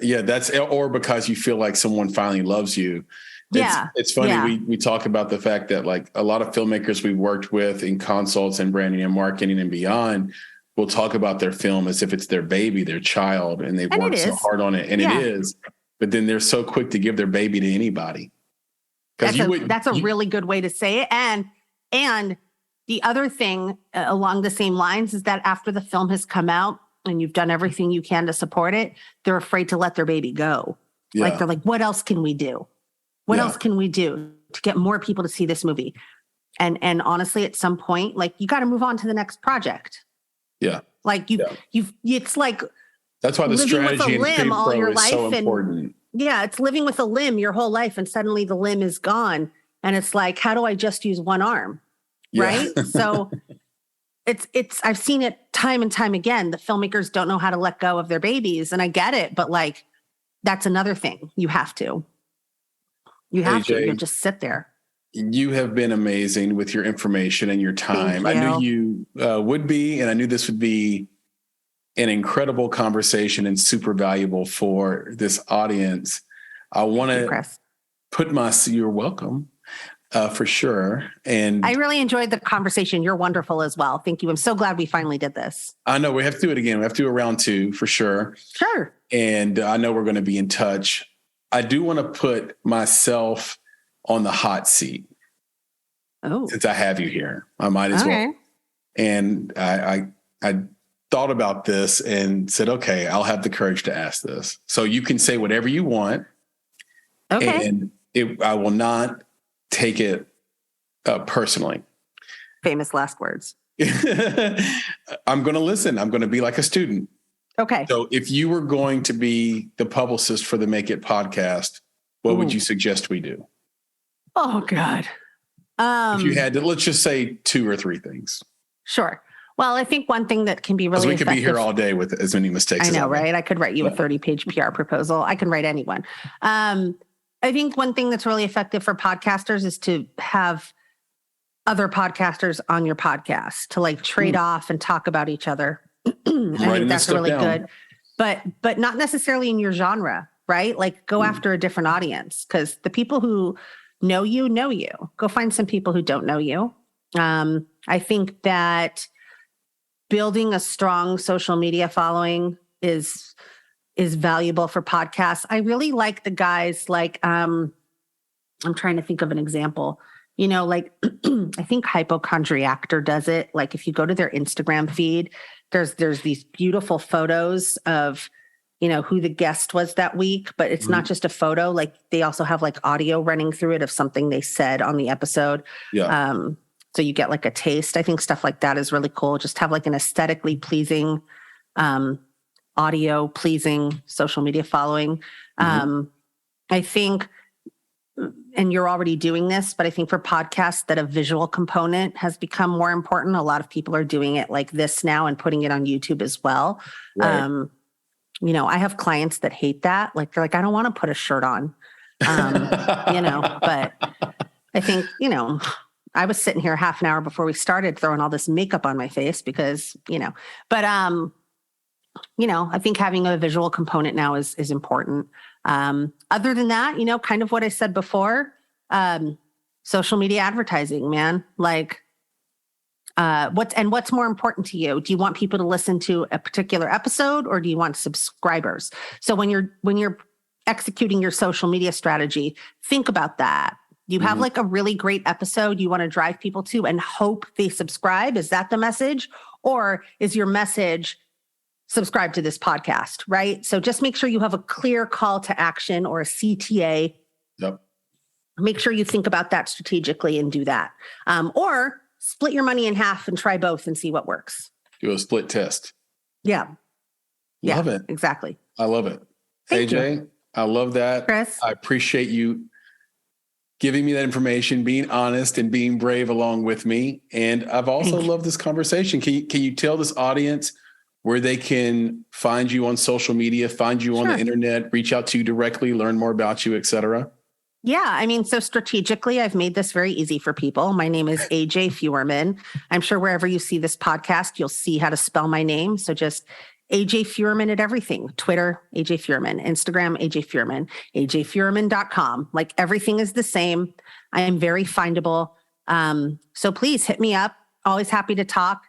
Or because you feel like someone finally loves you. It's funny. Yeah. We talk about the fact that like a lot of filmmakers we worked with in consults and branding and marketing and beyond will talk about their film as if it's their baby, their child, and they've worked so hard on it. And it is, but then they're so quick to give their baby to anybody. That's a really good way to say it. And the other thing along the same lines is that after the film has come out and you've done everything you can to support it, they're afraid to let their baby go. Yeah. Like they're like, what else can we do? What else can we do to get more people to see this movie? And honestly, at some point, like you got to move on to the next project. Yeah. Like it's like, that's why the strategy and pre-pro is so important. It's living with a limb your whole life and suddenly the limb is gone. And it's like, how do I just use one arm? Right. So I've seen it time and time again. The filmmakers don't know how to let go of their babies, and I get it, but like, That's another thing. You have to. You have to. AJ, You'll just sit there. you have been amazing with your information and your time. Thank I knew you. you would be, and I knew this would be an incredible conversation and super valuable for this audience. I want to you're welcome, for sure. And I really enjoyed the conversation. You're wonderful as well. Thank you. I'm so glad we finally did this. I know we have to do it again. We have to do a round 2 for sure. Sure. And I know we're going to be in touch. I do want to put myself on the hot seat. Oh, since I have you here, I might as well. And I thought about this and said, okay, I'll have the courage to ask this. So you can say whatever you want. Okay. And I will not take it personally. Famous last words. I'm going to listen. I'm going to be like a student. Okay. So if you were going to be the publicist for the Make It podcast, what would you suggest we do? Oh, God. If you had to, let's just say 2 or 3 things. Sure. Well, I think one thing that can be really effective. We could be here all day with as many mistakes I know, as right? I could write you a 30-page PR proposal. I can write anyone. I think one thing that's really effective for podcasters is to have other podcasters on your podcast to like trade off and talk about each other. I think that's really good. But not necessarily in your genre, right? Like go after a different audience because the people who know you. Go find some people who don't know you. I think that building a strong social media following is valuable for podcasts. I really like the guys like, I'm trying to think of an example, like I think Hypochondriactor does it. Like if you go to their Instagram feed, there's these beautiful photos of, who the guest was that week, but it's not just a photo. Like they also have like audio running through it of something they said on the episode. Yeah. So you get like a taste. I think stuff like that is really cool. Just have like an aesthetically pleasing, audio pleasing social media following. I think, and you're already doing this, but I think for podcasts that a visual component has become more important. A lot of people are doing it like this now and putting it on YouTube as well. Right. I have clients that hate that. Like they're like, I don't want to put a shirt on, but I think, I was sitting here half an hour before we started throwing all this makeup on my face because, I think having a visual component now is important. Other than that, kind of what I said before, social media advertising, man, like, what's more important to you? Do you want people to listen to a particular episode or do you want subscribers? So when you're executing your social media strategy, think about that. You have like a really great episode you want to drive people to and hope they subscribe. Is that the message? Or is your message subscribe to this podcast, right? So just make sure you have a clear call to action or a CTA. Yep. Make sure you think about that strategically and do that. Or split your money in half and try both and see what works. Do a split test. Yeah. Love it. Exactly. I love it. Thank AJ, you. I love that. Chris. I appreciate you giving me that information, being honest and being brave along with me. And I've also loved this conversation. Can you tell this audience where they can find you on social media, find you on the internet, reach out to you directly, learn more about you, et cetera? Yeah. So strategically, I've made this very easy for people. My name is AJ Feuerman. I'm sure wherever you see this podcast, you'll see how to spell my name. So just AJ Feuerman at everything. Twitter, AJ Feuerman. Instagram, AJ Feuerman. AJFeuerman.com. Like everything is the same. I am very findable. So please hit me up. Always happy to talk.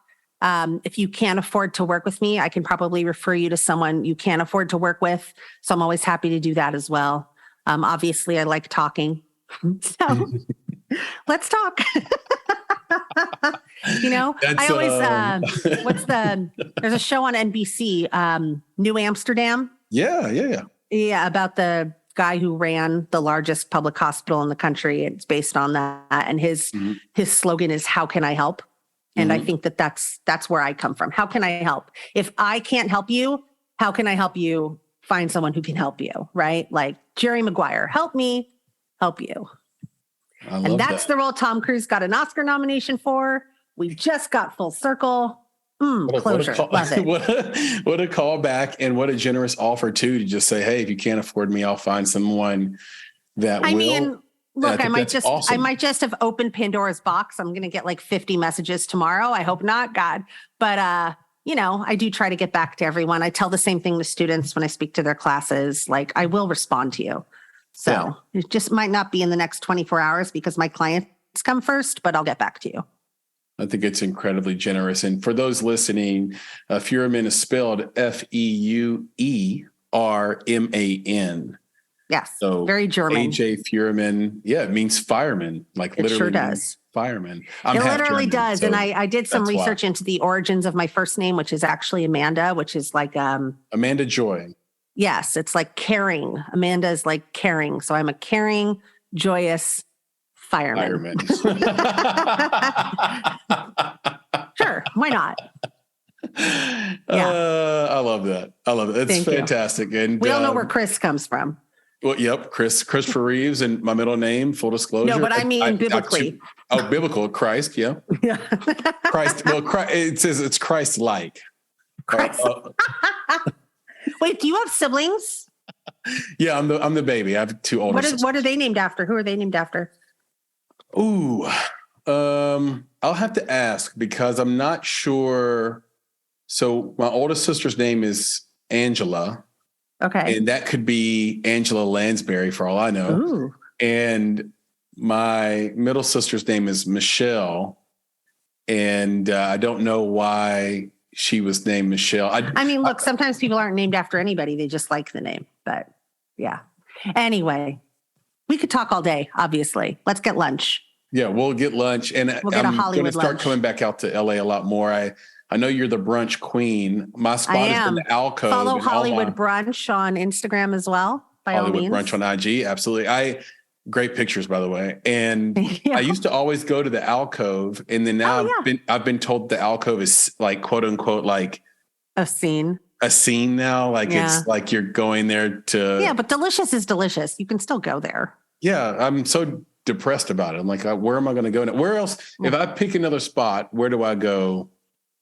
If you can't afford to work with me, I can probably refer you to someone you can afford to work with. So I'm always happy to do that as well. Obviously, I like talking. So let's talk. I always, there's a show on NBC, New Amsterdam. Yeah. Yeah, about the guy who ran the largest public hospital in the country. It's based on that. And his slogan is, how can I help? And I think that's where I come from. How can I help? If I can't help you, how can I help you find someone who can help you? Right? Like Jerry Maguire, help me help you. And that's the role Tom Cruise got an Oscar nomination for. We just got full circle. Closure. Love it. What a callback, and what a generous offer too, to just say, hey, if you can't afford me, I'll find someone that will. Mean, look, I might just have opened Pandora's box. I'm going to get like 50 messages tomorrow. I hope not, God. But, I do try to get back to everyone. I tell the same thing to students when I speak to their classes, like I will respond to you. So It just might not be in the next 24 hours because my clients come first, but I'll get back to you. I think it's incredibly generous. And for those listening, Feuerman is spelled Feuerman. Yes. So very German. AJ Feuerman. Yeah, it means fireman. Like it literally sure does. Fireman. It literally does. So and I did some research into the origins of my first name, which is actually Amanda, which is like Amanda Joy. Yes, it's like caring. Amanda is like caring. So I'm a caring, joyous fireman. Sure, why not? I love that. It's fantastic. And we all know where Chris comes from. Well, yep, Christopher Reeves, and my middle name, full disclosure. No, but I mean biblically. Biblical, Christ, yeah. Yeah. Christ. Well, it says it's Christ-like. Christ. Wait, do you have siblings? Yeah, I'm the baby. I have two older sisters. What are they named after? Who are they named after? Ooh, I'll have to ask because I'm not sure. So my oldest sister's name is Angela. Okay. And that could be Angela Lansbury for all I know. Ooh. And my middle sister's name is Michelle. And I don't know why she was named Michelle. Look, sometimes people aren't named after anybody. They just like the name. But yeah. Anyway, we could talk all day, obviously. Let's get lunch. Yeah, we'll get lunch. And we'll get a Hollywood going to start coming back out to LA a lot more. I know you're the brunch queen. My spot is in the alcove. Follow Hollywood Brunch on Instagram as well, by all means. Hollywood Brunch on IG, absolutely. Great pictures, by the way. And I used to always go to the alcove, and then now I've been told the alcove is like quote unquote like a scene. A scene now, it's like you're going there to. Yeah, but delicious is delicious. You can still go there. Yeah, I'm so depressed about it. I'm like, where am I going to go now? Where else? If I pick another spot, where do I go?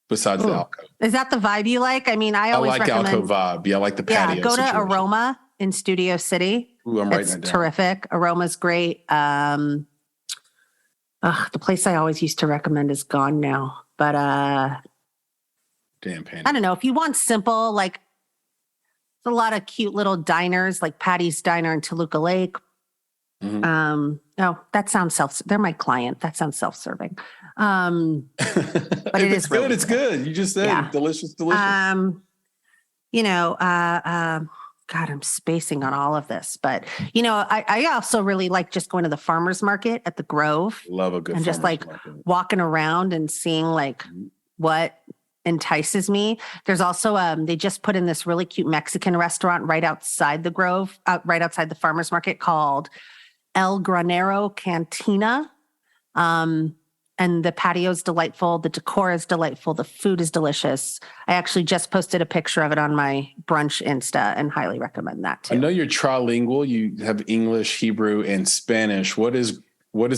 Besides the alcove. Is that the vibe you like? I mean, I always recommend alcove vibe. Yeah, I like the patio. Yeah, go to Aroma in Studio City. Ooh, I'm writing that down. Terrific. Aroma's great. The place I always used to recommend is gone now. But damn Penny. I don't know. If you want simple, like there's a lot of cute little diners like Patty's Diner in Toluca Lake. Mm-hmm. No, that sounds they're my client. That sounds self-serving. But it is good. It's good. You just said delicious. God, I'm spacing on all of this, but I also really like just going to the farmer's market at the Grove. Love a good and just like market. Walking around and seeing like what entices me. There's also they just put in this really cute Mexican restaurant right outside the Grove, right outside the farmer's market called El Granero Cantina. And the patio is delightful. The decor is delightful. The food is delicious. I actually just posted a picture of it on my brunch Insta and highly recommend that too. I know you're trilingual. You have English, Hebrew, and Spanish. What does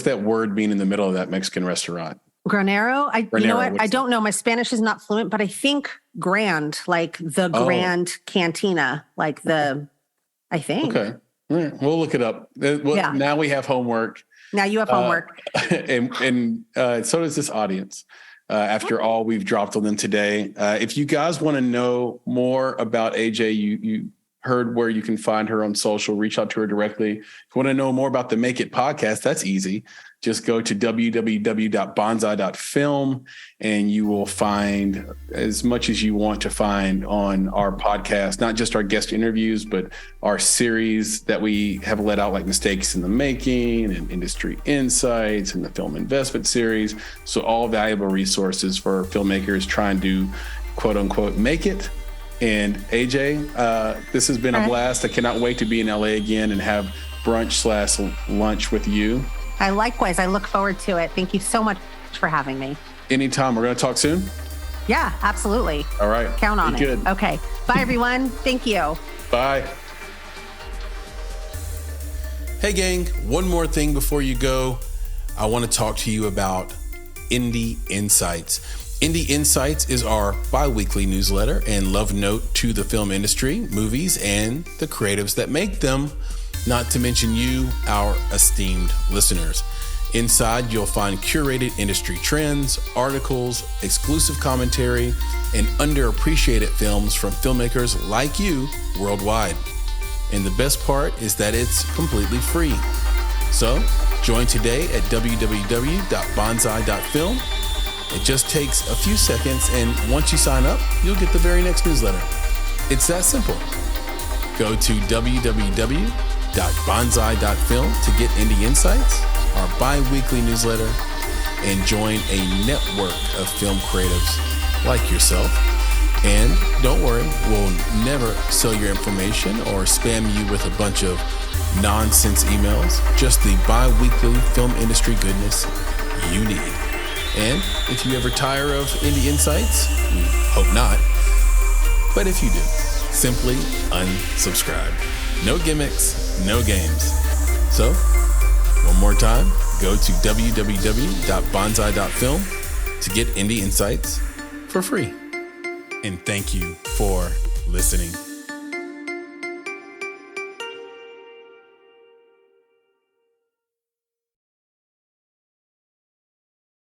that word mean in the middle of that Mexican restaurant? Granero? You know what? I don't know. My Spanish is not fluent, but I think grand, like the Grand Cantina, I think. Okay. All right. We'll look it up. Now we have homework. Now you have homework. And so does this audience. After all we've dropped on them today. If you guys want to know more about AJ, you heard where you can find her on social, reach out to her directly. If you want to know more about the Make It podcast, that's easy. Just go to www.bonsai.film and you will find as much as you want to find on our podcast, not just our guest interviews, but our series that we have let out, like Mistakes in the Making and Industry Insights and the Film Investment series. So all valuable resources for filmmakers trying to quote unquote make it. And AJ, this has been a blast. I cannot wait to be in LA again and have brunch/lunch with you. Likewise, I look forward to it. Thank you so much for having me. Anytime. We're going to talk soon? Yeah, absolutely. All right. Count on it. Good. Okay. Bye, everyone. Thank you. Bye. Hey, gang. One more thing before you go. I want to talk to you about Indie Insights. Indie Insights is our bi-weekly newsletter and love note to the film industry, movies, and the creatives that make them, not to mention you, our esteemed listeners. Inside, you'll find curated industry trends, articles, exclusive commentary, and underappreciated films from filmmakers like you worldwide. And the best part is that it's completely free. So, join today at www.bonsai.film. It just takes a few seconds, and once you sign up, you'll get the very next newsletter. It's that simple. Go to www.bonsai.film to get Indie Insights, our bi-weekly newsletter, and join a network of film creatives like yourself. And don't worry, we'll never sell your information or spam you with a bunch of nonsense emails, just the bi-weekly film industry goodness you need. And if you ever tire of Indie Insights, we hope not, but if you do, simply unsubscribe. No gimmicks, no games. So, one more time, go to www.bonsai.film to get Indie Insights for free. And thank you for listening.